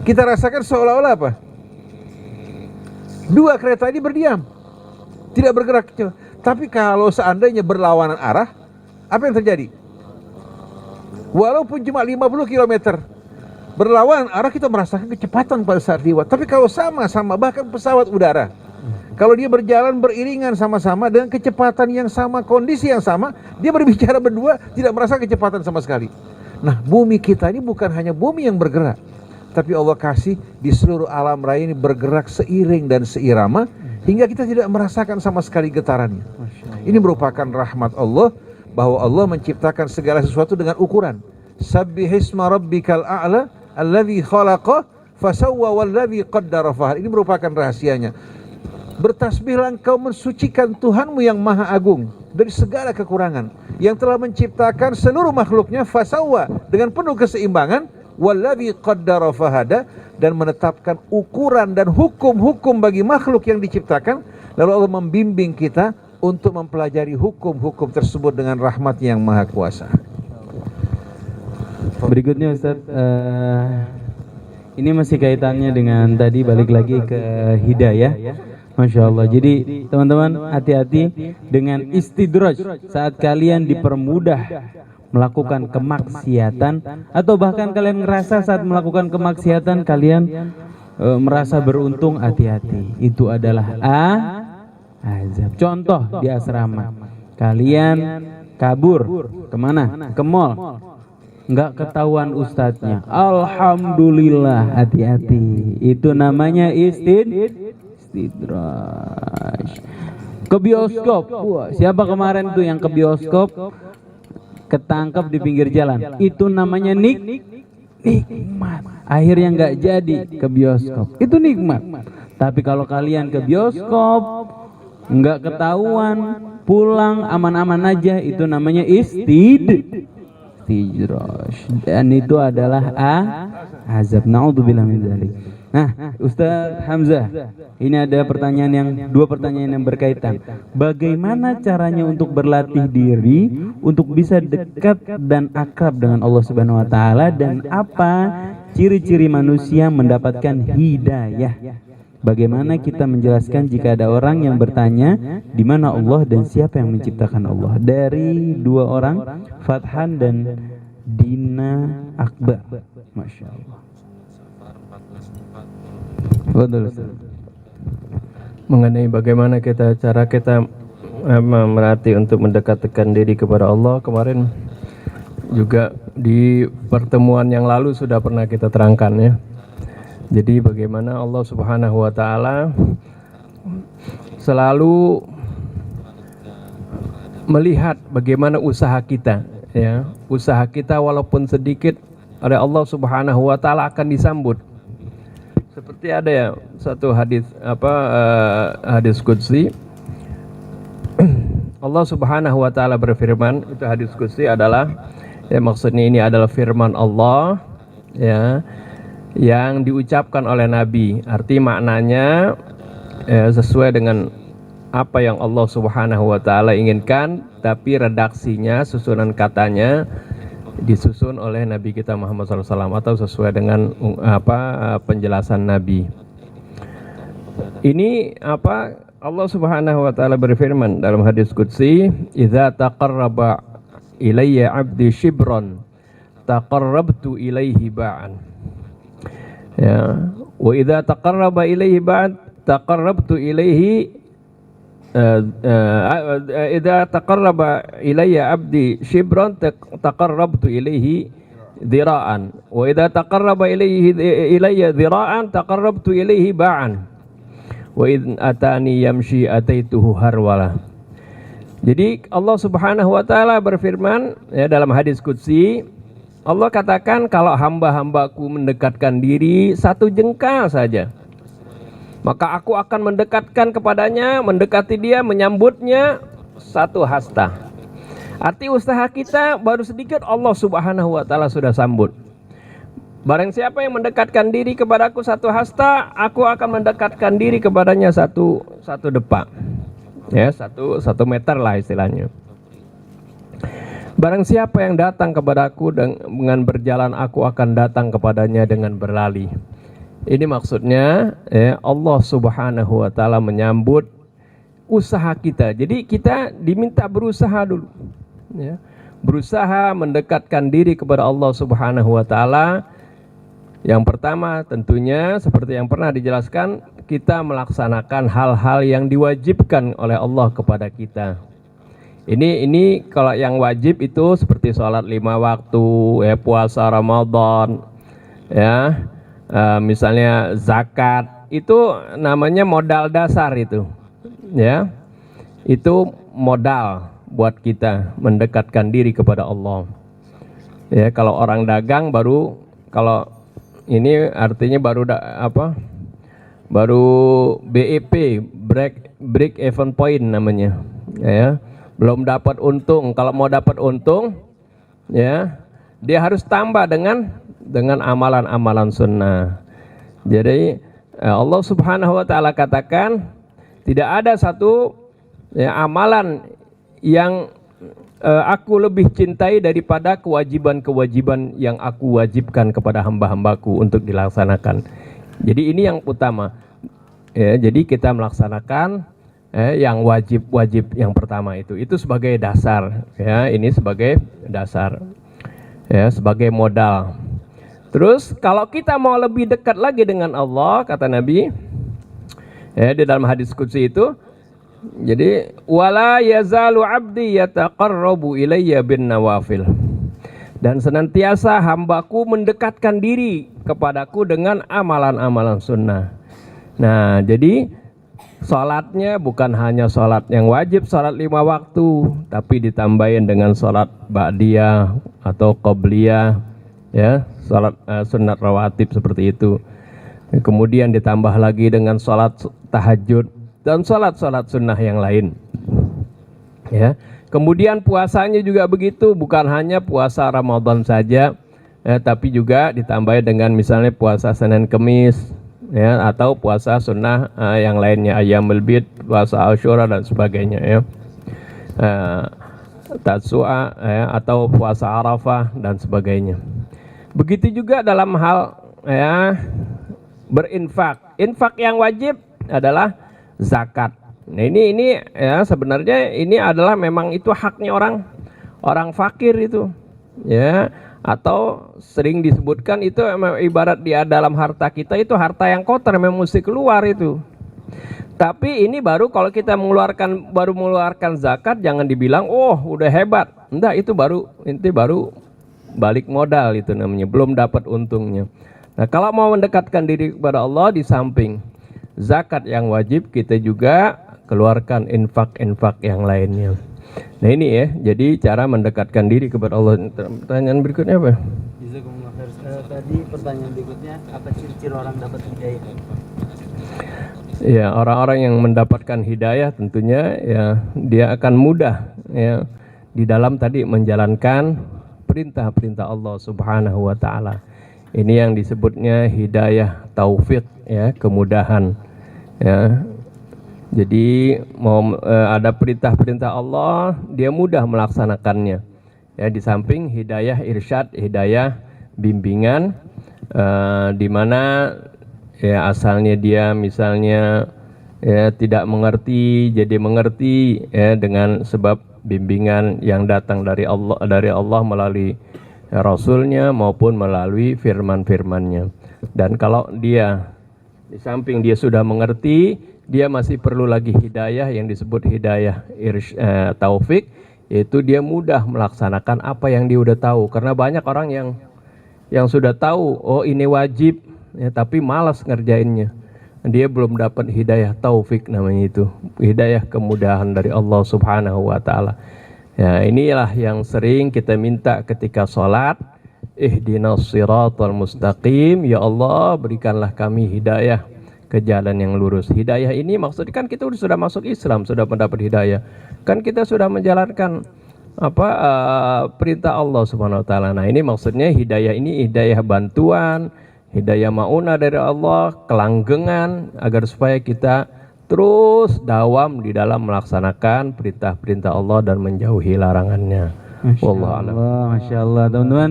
Kita rasakan seolah-olah apa? Dua kereta ini berdiam, tidak bergerak. Tapi kalau seandainya berlawanan arah, apa yang terjadi? Walaupun cuma 50 km berlawanan arah, kita merasakan kecepatan pada saat lewat. Tapi kalau sama-sama, bahkan pesawat udara, kalau dia berjalan beriringan sama-sama dengan kecepatan yang sama, kondisi yang sama, dia berbicara berdua, tidak merasa kecepatan sama sekali. Nah, bumi kita ini bukan hanya bumi yang bergerak, tapi Allah kasih di seluruh alam raya ini bergerak seiring dan seirama, hingga kita tidak merasakan sama sekali getarannya. Ini merupakan rahmat Allah, bahwa Allah menciptakan segala sesuatu dengan ukuran. Sabbihisma rabbikal a'la alladzi khalaqa fasawwa walladzi qaddara fahad. Ini merupakan rahasianya. Bertasbihlah engkau mensucikan Tuhanmu yang maha agung dari segala kekurangan, yang telah menciptakan seluruh makhluknya fasawwa dengan penuh keseimbangan, walladzi qaddara fahada, dan menetapkan ukuran dan hukum-hukum bagi makhluk yang diciptakan. Lalu Allah membimbing kita untuk mempelajari hukum-hukum tersebut dengan rahmat yang maha kuasa. Berikutnya Ustaz, ini masih kaitannya dengan tadi, balik lagi ke hidayah. Masya Allah. Jadi teman-teman hati-hati dengan istidraj saat kalian dipermudah melakukan kemaksiatan, atau bahkan kalian ngerasa saat melakukan kemaksiatan kalian merasa beruntung. Hati-hati, itu adalah azab. Contoh di asrama, kalian kabur kemana? Ke mall, nggak ketahuan ustadznya. Alhamdulillah, hati-hati. Itu namanya istidraj. Ke bioskop, wah, siapa kemarin tuh yang ke bioskop ketangkep di pinggir jalan? Itu namanya nikmat. Akhirnya nggak jadi ke bioskop, itu nikmat. Tapi kalau kalian ke bioskop nggak ketahuan, pulang aman-aman aja, itu namanya istidraj. Dan itu adalah azab. Naudzubillah min dzalik. Nah, Ustaz Hamzah, ini ada dua pertanyaan yang berkaitan. Bagaimana caranya untuk berlatih diri untuk bisa dekat dan akrab dengan Allah Subhanahu wa taala, dan apa ciri-ciri manusia mendapatkan hidayah? Bagaimana kita menjelaskan jika ada orang yang bertanya di mana Allah dan siapa yang menciptakan Allah? Dari dua orang, Fathan dan Dina Akbar. Masya Allah. Betul. Mengenai bagaimana cara kita melatih untuk mendekatkan diri kepada Allah, kemarin juga di pertemuan yang lalu sudah pernah kita terangkan ya. Jadi bagaimana Allah Subhanahu wa taala selalu melihat bagaimana usaha kita ya. Usaha kita walaupun sedikit oleh Allah Subhanahu wa taala akan disambut. Seperti ada ya satu hadis hadis qudsi. Allah Subhanahu wa taala berfirman, itu hadis qudsi adalah ya, maksudnya ini adalah firman Allah ya yang diucapkan oleh Nabi. Arti maknanya sesuai dengan apa yang Allah Subhanahu wa taala inginkan, tapi redaksinya, susunan katanya disusun oleh Nabi kita Muhammad SAW atau sesuai dengan penjelasan Nabi. Ini Allah Subhanahu wa taala berfirman dalam hadis qudsi, "Idza taqarraba ilayya 'abdi shibran, taqarrabtu ilaihi ba'an." Ya, wa idza taqarraba ilaihi ba'an, taqarrabtu ilaihi idza taqarraba ilayya 'abdi shibran, taqarrabtu ilaihi dhira'an, wa idza taqarraba ilayya dhira'an, taqarrabtu ilaihi ba'an. Wa idh atani yamshi ataituhu harwala. Jadi Allah Subhanahu wa taala berfirman ya dalam hadis qudsi, Allah katakan kalau hamba-hambaku mendekatkan diri satu jengkal saja, maka aku akan mendekatkan kepadanya, mendekati dia, menyambutnya satu hasta. Arti usaha kita baru sedikit, Allah Subhanahu wa taala sudah sambut. Barang siapa yang mendekatkan diri kepadaku satu hasta, aku akan mendekatkan diri kepadanya satu depak, ya satu meter lah istilahnya. Barang siapa yang datang kepadaku dengan berjalan, aku akan datang kepadanya dengan berlari. Ini maksudnya ya, Allah Subhanahu wa taala menyambut usaha kita. Jadi kita diminta berusaha dulu, ya. Berusaha mendekatkan diri kepada Allah Subhanahu wa taala. Yang pertama tentunya seperti yang pernah dijelaskan, kita melaksanakan hal-hal yang diwajibkan oleh Allah kepada kita. Ini kalau yang wajib itu seperti sholat 5 waktu, ya, puasa Ramadan, ya, misalnya zakat, itu namanya modal dasar itu, ya, itu modal buat kita mendekatkan diri kepada Allah. Ya, kalau orang dagang baru, kalau ini artinya baru baru BEP, break even point namanya, ya. Belum dapat untung. Kalau mau dapat untung, ya, dia harus tambah dengan amalan-amalan sunnah. Jadi Allah Subhanahu wa taala katakan tidak ada satu ya, amalan yang aku lebih cintai daripada kewajiban-kewajiban yang aku wajibkan kepada hamba-hambaku untuk dilaksanakan. Jadi ini yang utama. Ya, jadi kita melaksanakan yang wajib-wajib yang pertama itu sebagai dasar. Ya, ini sebagai dasar. Ya, sebagai modal. Terus kalau kita mau lebih dekat lagi dengan Allah, kata Nabi, ya, di dalam hadis qudsi itu, jadi wala yazalu 'abdi yataqarrabu ilayya bin nawafil. Dan senantiasa hambaku mendekatkan diri kepadaku dengan amalan-amalan sunnah. Nah, jadi salatnya bukan hanya salat yang wajib, salat 5 waktu, tapi ditambahin dengan salat ba'diyah atau qabliyah, ya, salat sunat rawatib seperti itu. Kemudian ditambah lagi dengan salat tahajud dan salat-salat sunnah yang lain, ya. Kemudian puasanya juga begitu, bukan hanya puasa Ramadan saja, tapi juga ditambah dengan misalnya puasa Senin Kemis, ya, atau puasa sunnah yang lainnya, Ayyamul Bid, puasa Asyura dan sebagainya, ya. Tasu'a, ya, atau puasa Arafah dan sebagainya. Begitu juga dalam hal, ya, berinfak. Infak yang wajib adalah zakat. Nah, ini ya, sebenarnya ini adalah memang itu haknya orang fakir itu, ya, atau sering disebutkan itu ibarat dia dalam harta kita itu harta yang kotor, memang mesti keluar itu. Tapi ini baru kalau kita mengeluarkan zakat, jangan dibilang oh udah hebat. Enggak, itu baru balik modal itu namanya, belum dapat untungnya. Nah, kalau mau mendekatkan diri kepada Allah, di samping zakat yang wajib, kita juga keluarkan infak-infak yang lainnya. Nah ini ya, jadi cara mendekatkan diri kepada Allah. Pertanyaan berikutnya apa? Tadi pertanyaan berikutnya, apa ciri-ciri orang dapat hidayah? Ya, orang-orang yang mendapatkan hidayah tentunya ya dia akan mudah ya di dalam tadi menjalankan perintah-perintah Allah Subhanahu wa taala. Ini yang disebutnya hidayah taufik ya, kemudahan ya. Jadi mau ada perintah-perintah Allah, dia mudah melaksanakannya. Ya, di samping hidayah irsyad, hidayah bimbingan, di mana ya asalnya dia misalnya ya tidak mengerti jadi mengerti ya dengan sebab bimbingan yang datang dari Allah melalui Rasulnya maupun melalui firman-firmannya. Dan kalau dia di samping dia sudah mengerti, dia masih perlu lagi hidayah yang disebut hidayah taufik, yaitu dia mudah melaksanakan apa yang dia udah tahu. Karena banyak orang yang sudah tahu, oh ini wajib, ya, tapi malas ngerjainnya. Dia belum dapat hidayah taufik namanya itu, hidayah kemudahan dari Allah Subhanahu wa taala. Ya, inilah yang sering kita minta ketika sholat, ihdinas siratal mustaqim, ya Allah berikanlah kami hidayah ke jalan yang lurus. Hidayah ini maksudnya kan kita sudah masuk Islam, sudah mendapat hidayah. Kan kita sudah menjalankan perintah Allah Subhanahu wa taala. Nah, ini maksudnya hidayah ini hidayah bantuan, hidayah maunah dari Allah, kelanggengan agar supaya kita terus dawam di dalam melaksanakan perintah-perintah Allah dan menjauhi larangannya. Wallahu a'lam. Masya Allah, teman-teman.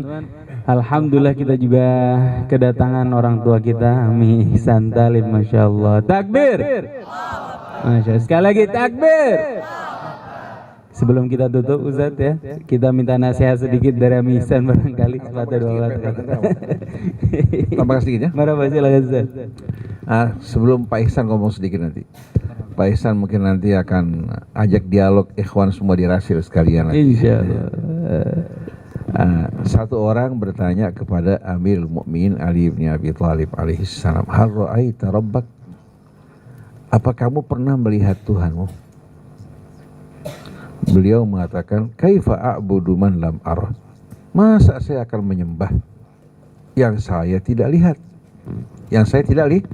Alhamdulillah kita juga kedatangan orang tua kita, Ami Ihsan Talib, Masya Allah. Takbir. Masya Allah. Sekali lagi takbir. Sebelum kita tutup Ustaz ya, kita minta nasihat sedikit dari Ami Ihsan barangkali sepatah dua kata. Tambah sedikit ya. Marahaba, silakan Ustaz. Sebelum Pak Ihsan ngomong sedikit nanti, Pak Ihsan mungkin nanti akan ajak dialog ikhwan semua di Rasil sekalian nanti. Insyaallah. Satu orang bertanya kepada Amirul Mukminin Ali bin Abi Thalib alaihi salam, "Hal ra'aita rabbak?" Apa kamu pernah melihat Tuhanmu? Beliau mengatakan, "Kaifa a'budu man lam arah?" Masa saya akan menyembah yang saya tidak lihat? Yang saya tidak lihat.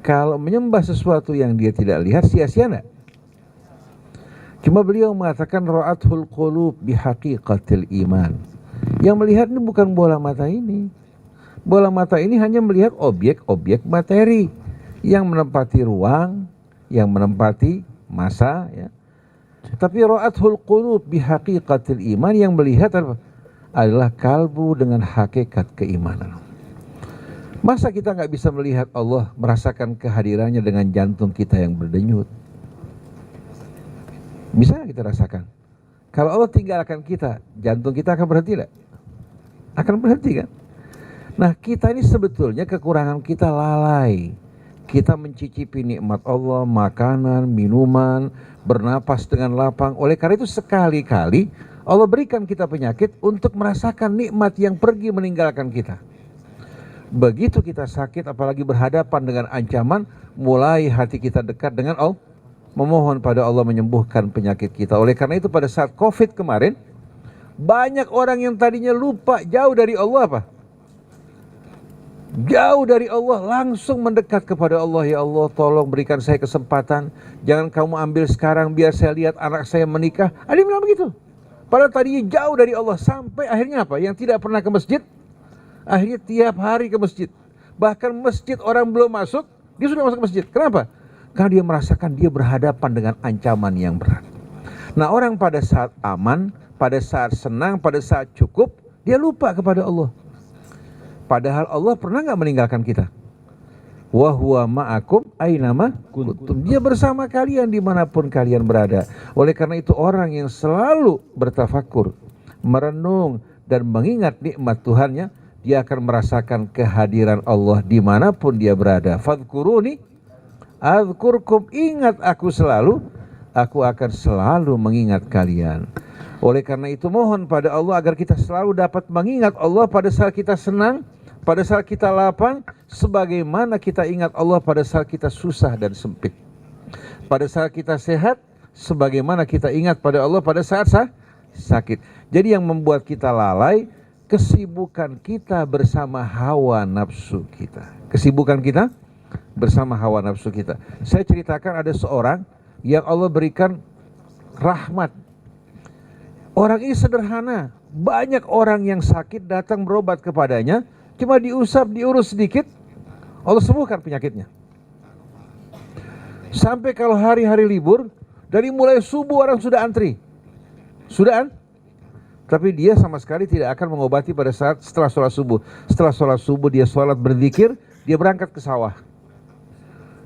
Kalau menyembah sesuatu yang dia tidak lihat, sia-sia enggak? Cuma beliau mengatakan ra'athul qulub bihaqiqatil iman. Yang melihat ini bukan bola mata ini. Bola mata ini hanya melihat objek-objek materi yang menempati ruang, yang menempati masa ya. Tapi ra'athul qulub bihaqiqatil iman, yang melihat adalah kalbu dengan hakikat keimanan. Masa kita nggak bisa melihat Allah, merasakan kehadirannya dengan jantung kita yang berdenyut? Bisa kita rasakan? Kalau Allah tinggalkan kita, jantung kita akan berhenti tidak? Akan berhenti kan? Nah, kita ini sebetulnya kekurangan kita lalai. Kita mencicipi nikmat Allah, makanan, minuman, bernapas dengan lapang. Oleh karena itu sekali-kali Allah berikan kita penyakit untuk merasakan nikmat yang pergi meninggalkan kita. Begitu kita sakit, apalagi berhadapan dengan ancaman, mulai hati kita dekat dengan Allah, memohon pada Allah menyembuhkan penyakit kita. Oleh karena itu pada saat COVID kemarin, banyak orang yang tadinya lupa, jauh dari Allah apa? Jauh dari Allah, langsung mendekat kepada Allah. Ya Allah, tolong berikan saya kesempatan. Jangan kamu ambil sekarang, biar saya lihat anak saya menikah. Ada yang bilang begitu. Padahal tadinya jauh dari Allah. Sampai akhirnya apa? Yang tidak pernah ke masjid, akhirnya tiap hari ke masjid. Bahkan masjid orang belum masuk, dia sudah masuk ke masjid. Kenapa? Karena dia merasakan dia berhadapan dengan ancaman yang berat. Nah, orang pada saat aman, pada saat senang, pada saat cukup, dia lupa kepada Allah. Padahal Allah pernah nggak meninggalkan kita? Wa huwa ma'akum ainama kuntum. Dia bersama kalian dimanapun kalian berada. Oleh karena itu orang yang selalu bertafakur, merenung dan mengingat nikmat Tuhannya, dia akan merasakan kehadiran Allah dimanapun dia berada. Fadhkuruni adzkurkum, ingat aku selalu, aku akan selalu mengingat kalian. Oleh karena itu mohon pada Allah agar kita selalu dapat mengingat Allah pada saat kita senang, pada saat kita lapang, sebagaimana kita ingat Allah pada saat kita susah dan sempit. Pada saat kita sehat, sebagaimana kita ingat pada Allah pada saat sakit. Jadi yang membuat kita lalai, kesibukan kita bersama hawa nafsu kita. Kesibukan kita bersama hawa nafsu kita. Saya ceritakan ada seorang yang Allah berikan rahmat. Orang ini sederhana, banyak orang yang sakit datang berobat kepadanya, cuma diusap, diurus sedikit, Allah sembuhkan penyakitnya. Sampai kalau hari-hari libur, dari mulai subuh orang sudah antri. Tapi dia sama sekali tidak akan mengobati pada saat setelah sholat subuh. Setelah sholat subuh dia sholat berzikir, dia berangkat ke sawah.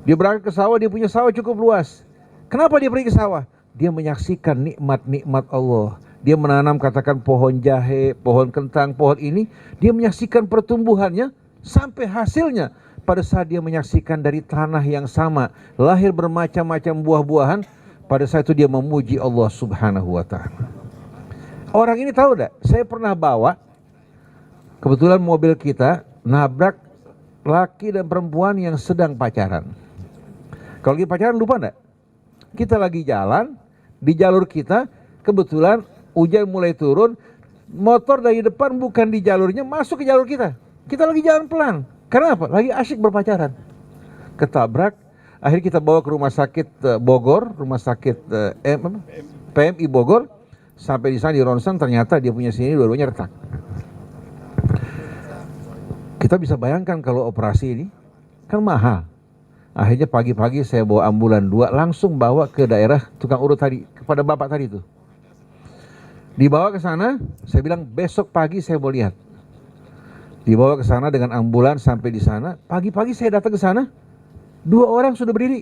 Dia berangkat ke sawah, dia punya sawah cukup luas. Kenapa dia pergi ke sawah? Dia menyaksikan nikmat-nikmat Allah. Dia menanam katakan pohon jahe, pohon kentang, pohon ini. Dia menyaksikan pertumbuhannya sampai hasilnya. Pada saat dia menyaksikan dari tanah yang sama, lahir bermacam-macam buah-buahan. Pada saat itu dia memuji Allah subhanahu wa ta'ala. Orang ini tahu enggak? Saya pernah bawa, kebetulan mobil kita nabrak laki dan perempuan yang sedang pacaran. Kalau lagi pacaran lupa enggak? Kita lagi jalan, di jalur kita, kebetulan hujan mulai turun, motor dari depan bukan di jalurnya, masuk ke jalur kita. Kita lagi jalan pelan. Karena apa? Lagi asyik berpacaran. Ketabrak, akhirnya kita bawa ke rumah sakit Bogor, rumah sakit PMI Bogor. Sampai di sana di ronsen ternyata dia punya sini dua-duanya retak. Kita bisa bayangkan kalau operasi ini kan mahal. Akhirnya pagi-pagi saya bawa ambulan 2 langsung bawa ke daerah tukang urut tadi, kepada bapak tadi itu. Dibawa ke sana, saya bilang besok pagi saya mau lihat. Dibawa ke sana dengan ambulan sampai di sana, pagi-pagi saya datang ke sana, 2 orang sudah berdiri.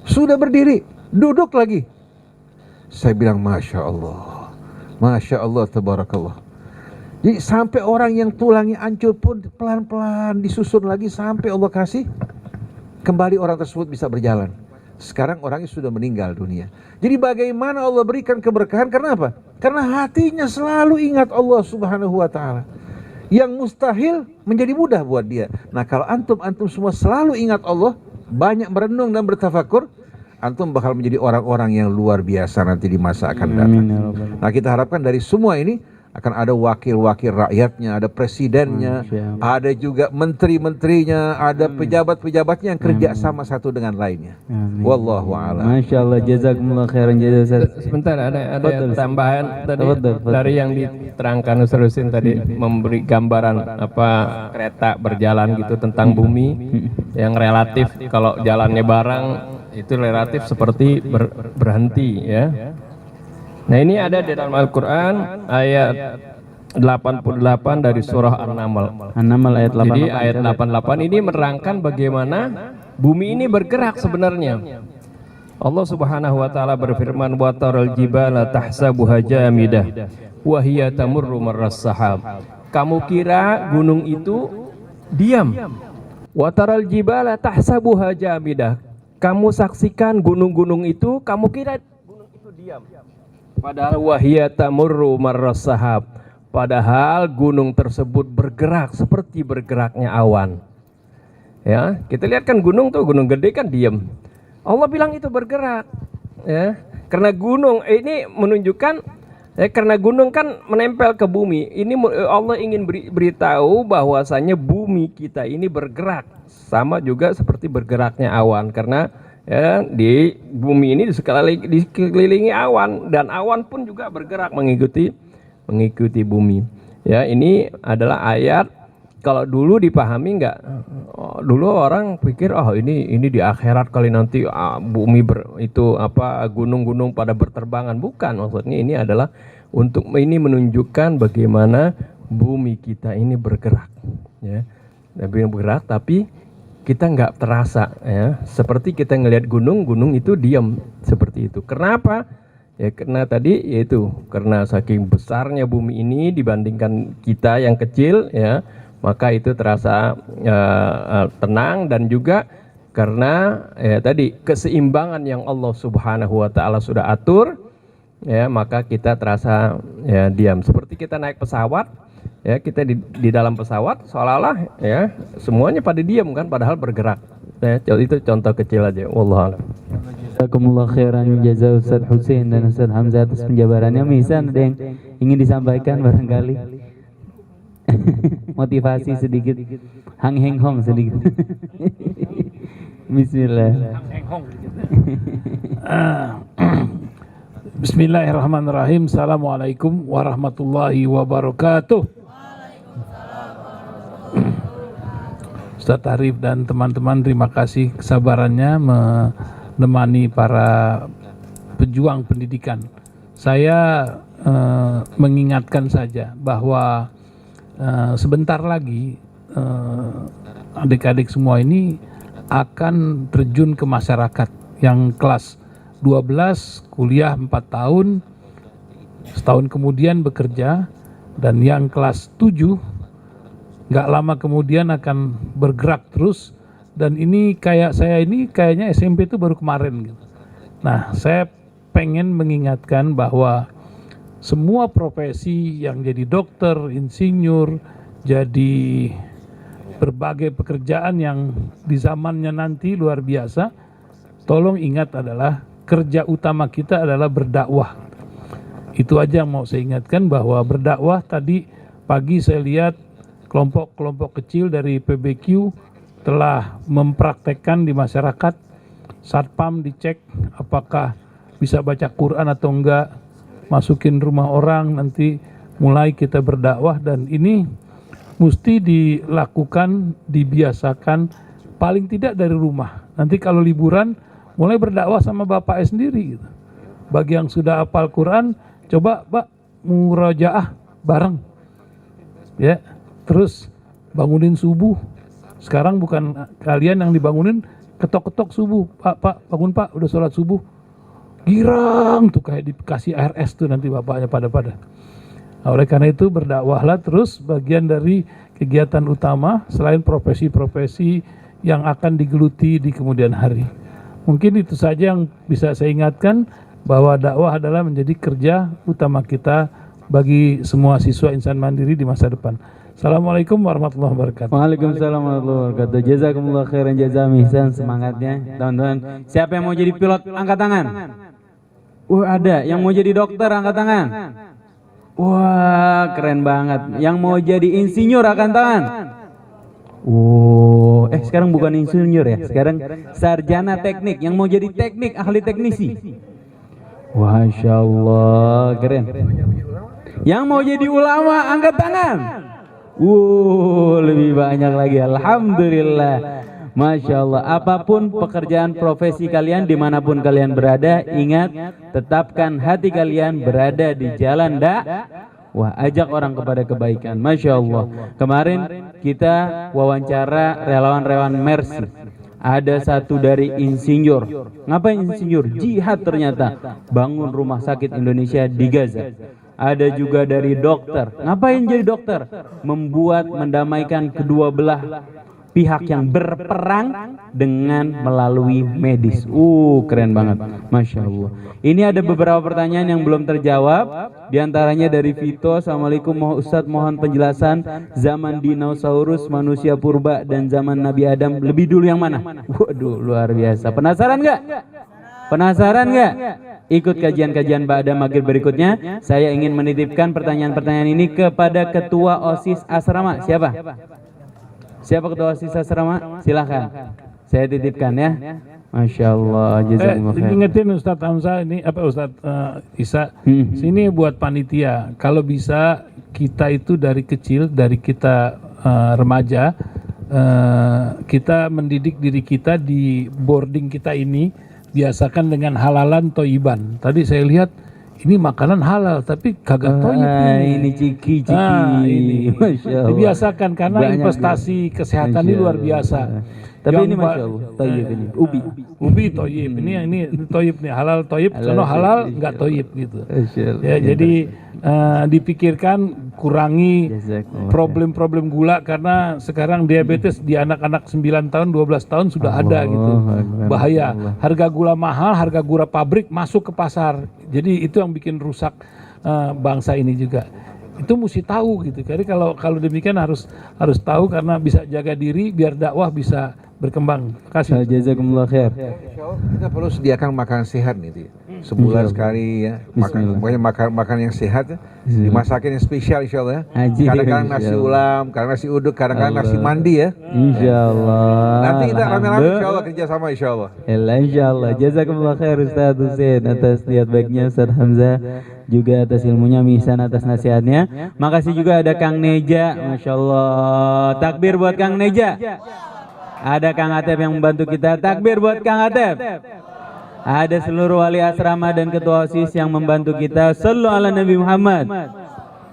Sudah berdiri, duduk lagi. Saya bilang Masya Allah, tabarakallah. Jadi sampai orang yang tulangnya hancur pun pelan-pelan disusun lagi sampai Allah kasih kembali orang tersebut bisa berjalan. Sekarang orangnya sudah meninggal dunia. Jadi bagaimana Allah berikan keberkahan? Karena apa? Karena hatinya selalu ingat Allah subhanahu wa ta'ala. Yang mustahil menjadi mudah buat dia. Nah kalau antum semua selalu ingat Allah, banyak merenung dan bertafakur, antum bakal menjadi orang-orang yang luar biasa nanti di masa akan datang. Nah kita harapkan dari semua ini akan ada wakil-wakil rakyatnya, ada presidennya, ada juga menteri-menterinya, ada pejabat-pejabatnya yang kerja sama satu dengan lainnya. Wallahu a'lam. Masya Allah, jazakumullah khairan jazaa. Sebentar, ada tambahan tadi dari yang diterangkan Ustaz Husin tadi, memberi gambaran apa kereta berjalan gitu tentang bumi yang relatif kalau jalannya barang itu relatif seperti berhenti ya. Nah ini ada di dalam Al-Quran ayat 88 dari surah An-Naml. An-Naml ayat 88. Jadi ayat 88 ini menerangkan bagaimana bumi ini bergerak sebenarnya. Allah Subhanahu wa taala berfirman, wa taral jibala tahsabuha jamidah wa hiya tamurru marras sahab. Kamu kira gunung itu diam. Wa taral jibala tahsabuha jamidah. Kamu saksikan gunung-gunung itu, kamu kira gunung itu diam. Padahal wahia tamurru marras sahab. Padahal gunung tersebut bergerak seperti bergeraknya awan. Ya, kita lihat kan gunung tuh, gunung gede kan diam. Allah bilang itu bergerak. Ya, karena gunung ini menunjukkan karena gunung kan menempel ke bumi. Ini Allah ingin beritahu bahwasanya bumi kita ini bergerak. Sama juga seperti bergeraknya awan, karena ya, di bumi ini dikelilingi awan, dan awan pun juga bergerak mengikuti bumi. Ya, ini adalah ayat kalau dulu dipahami enggak? Dulu orang pikir ini di akhirat kali nanti bumi itu apa gunung-gunung pada berterbangan. Bukan, maksudnya ini adalah untuk ini menunjukkan bagaimana bumi kita ini bergerak ya. Bergerak tapi kita nggak terasa ya, seperti kita ngelihat gunung itu diam seperti itu. Kenapa? Ya karena tadi yaitu karena saking besarnya bumi ini dibandingkan kita yang kecil ya, maka itu terasa tenang, dan juga Karena ya tadi keseimbangan yang Allah Subhanahu wa taala sudah atur, ya maka kita terasa ya diam. Seperti kita naik pesawat, ya kita di dalam pesawat seolah-olah ya semuanya pada diam kan, padahal bergerak. Ya, itu contoh kecil aja. Wallahu a'lam. Jazakumullah khairan jaza Ustaz Hussein dan Ustaz Hamzah atas penjabarannya. Misal ada yang ingin disampaikan barangkali motivasi sedikit, hang heng hong sedikit. Bismillah. Bismillahirrahmanirrahim. Assalamualaikum warahmatullahi wabarakatuh. Ustaz Arif dan teman-teman, terima kasih kesabarannya menemani para pejuang pendidikan. Saya mengingatkan saja bahwa sebentar lagi adik-adik semua ini akan terjun ke masyarakat. Yang kelas 12 kuliah 4 tahun, setahun kemudian bekerja, dan yang kelas 7 nggak lama kemudian akan bergerak terus. Dan ini kayak saya ini kayaknya SMP itu baru kemarin gitu. Nah, saya pengen mengingatkan bahwa semua profesi yang jadi dokter, insinyur, jadi berbagai pekerjaan yang di zamannya nanti luar biasa, tolong ingat adalah kerja utama kita adalah berdakwah. Itu aja yang mau saya ingatkan, bahwa berdakwah tadi pagi saya lihat kelompok-kelompok kecil dari PBQ telah mempraktekkan di masyarakat. Satpam dicek apakah bisa baca Quran atau enggak, masukin rumah orang, nanti mulai kita berdakwah. Dan ini mesti dilakukan, dibiasakan paling tidak dari rumah. Nanti kalau liburan mulai berdakwah sama bapaknya sendiri gitu. Bagi yang sudah hafal Quran, coba Pak murajaah bareng ya. Terus bangunin subuh. Sekarang bukan kalian yang dibangunin, ketok-ketok subuh. Pak bangun Pak, udah sholat subuh. Girang tuh kayak dikasih air es tuh nanti bapaknya pada. Nah, oleh karena itu berdakwahlah terus, bagian dari kegiatan utama selain profesi-profesi yang akan digeluti di kemudian hari. Mungkin itu saja yang bisa saya ingatkan, bahwa dakwah adalah menjadi kerja utama kita bagi semua siswa insan mandiri di masa depan. Assalamualaikum warahmatullahi wabarakatuh. Waalaikumsalam warahmatullahi wabarakatuh. Jazakumullah khairan jaza mihsan, semangatnya teman-teman. Siapa yang mau jadi pilot angkat tangan? Ada. Yang mau jadi dokter angkat tangan? Wah, keren banget. Yang mau jadi insinyur angkat tangan? Sekarang bukan insinyur ya, sekarang sarjana teknik. Yang mau jadi teknik, ahli teknisi. Masya Allah, keren. Yang mau jadi ulama angkat tangan? Lebih banyak lagi. Alhamdulillah. Masya Allah. Apapun pekerjaan profesi kalian, dimanapun kalian berada, ingat, tetapkan hati kalian berada di jalan ajak orang kepada kebaikan. Masya Allah. Kemarin kita wawancara relawan-relawan Mercy. Ada satu dari insinyur. Ngapain insinyur? Jihad ternyata. Bangun rumah sakit Indonesia di Gaza. Ada juga dari dokter. Ngapain jadi dokter? Membuat, mendamaikan kedua belah pihak yang berperang dengan melalui medis. Keren banget. Masya Allah. Ini ada beberapa pertanyaan yang belum terjawab. Di antaranya dari Vito. Assalamualaikum Ustadz, mohon penjelasan zaman dinosaurus, manusia purba, dan zaman Nabi Adam, lebih dulu yang mana? Waduh, luar biasa. Penasaran nggak? Penasaran nggak? Ikut kajian-kajian Ba'da Maghrib berikutnya. Saya ingin menitipkan pertanyaan-pertanyaan ini kepada Ketua OSIS Asrama. Siapa? Siapa Ketua OSIS Asrama? Silahkan. Saya titipkan ya. Masya Allah. Jazakumullah khair. Ingetin Ustadz Hamzah ini, Ustadz Isa, sini buat panitia. Kalau bisa kita itu dari kecil, dari kita remaja, kita mendidik diri kita di boarding kita ini, biasakan dengan halalan toiban. Tadi saya lihat ini makanan halal tapi kagak toib ini ciki. Ini Masya Allah. dibiasakan karena Banyak investasi kesehatan ini luar biasa. Tapi Yang ini Masya Allah, toyib ini. Ubi toyib, ini toyib nih, halal toyib, sono halal nggak toyib gitu. Ya, jadi dipikirkan kurangi Jazakumullah. problem-problem gula, karena sekarang diabetes di anak-anak 9 tahun 12 tahun sudah ada gitu. Akbar. Bahaya. Harga gula mahal, harga gula pabrik masuk ke pasar. Jadi itu yang bikin rusak bangsa ini juga. Itu mesti tahu gitu. Jadi kalau demikian harus tahu, karena bisa jaga diri biar dakwah bisa berkembang. Kasih. Jazakumullah khair. Kita perlu sediakan makan sehat nih, sebulan sekali ya. Pokoknya makan yang sehat ya. Dimasakin yang spesial insya Allah ya. Haji, Kadang-kadang nasi insya Allah. ulam, kadang nasi uduk, kadang-kadang nasi mandi ya. Insyaallah. Nanti kita rame-rame insya Allah kerjasama insya Allah. Insyaallah. Jazakumullah khair Ustaz Husain atas niat baiknya, Ustaz Hamzah juga atas ilmunya, Misan atas nasihatnya. Makasih juga ada Kang Neja, Masya Allah. Takbir buat Kang Neja. Ada Kang Atep yang membantu kita. Takbir buat Kang Atep. Ada seluruh wali asrama dan ketua OSIS yang membantu kita. Sallu ala Nabi Muhammad.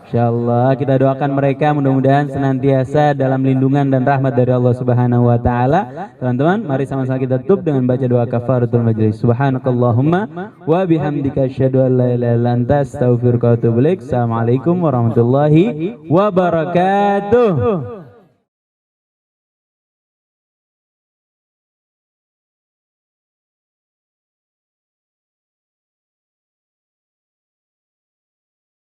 Insyaallah kita doakan mereka mudah-mudahan senantiasa dalam lindungan dan rahmat dari Allah Subhanahu wa taala. Teman-teman, mari sama-sama kita tutup dengan baca doa kafaratul majlis. Subhanakallahumma wa bihamdika asyhadu an la ilaha illa anta astaghfiruka wa atubu ilaik. Assalamualaikum warahmatullahi wabarakatuh.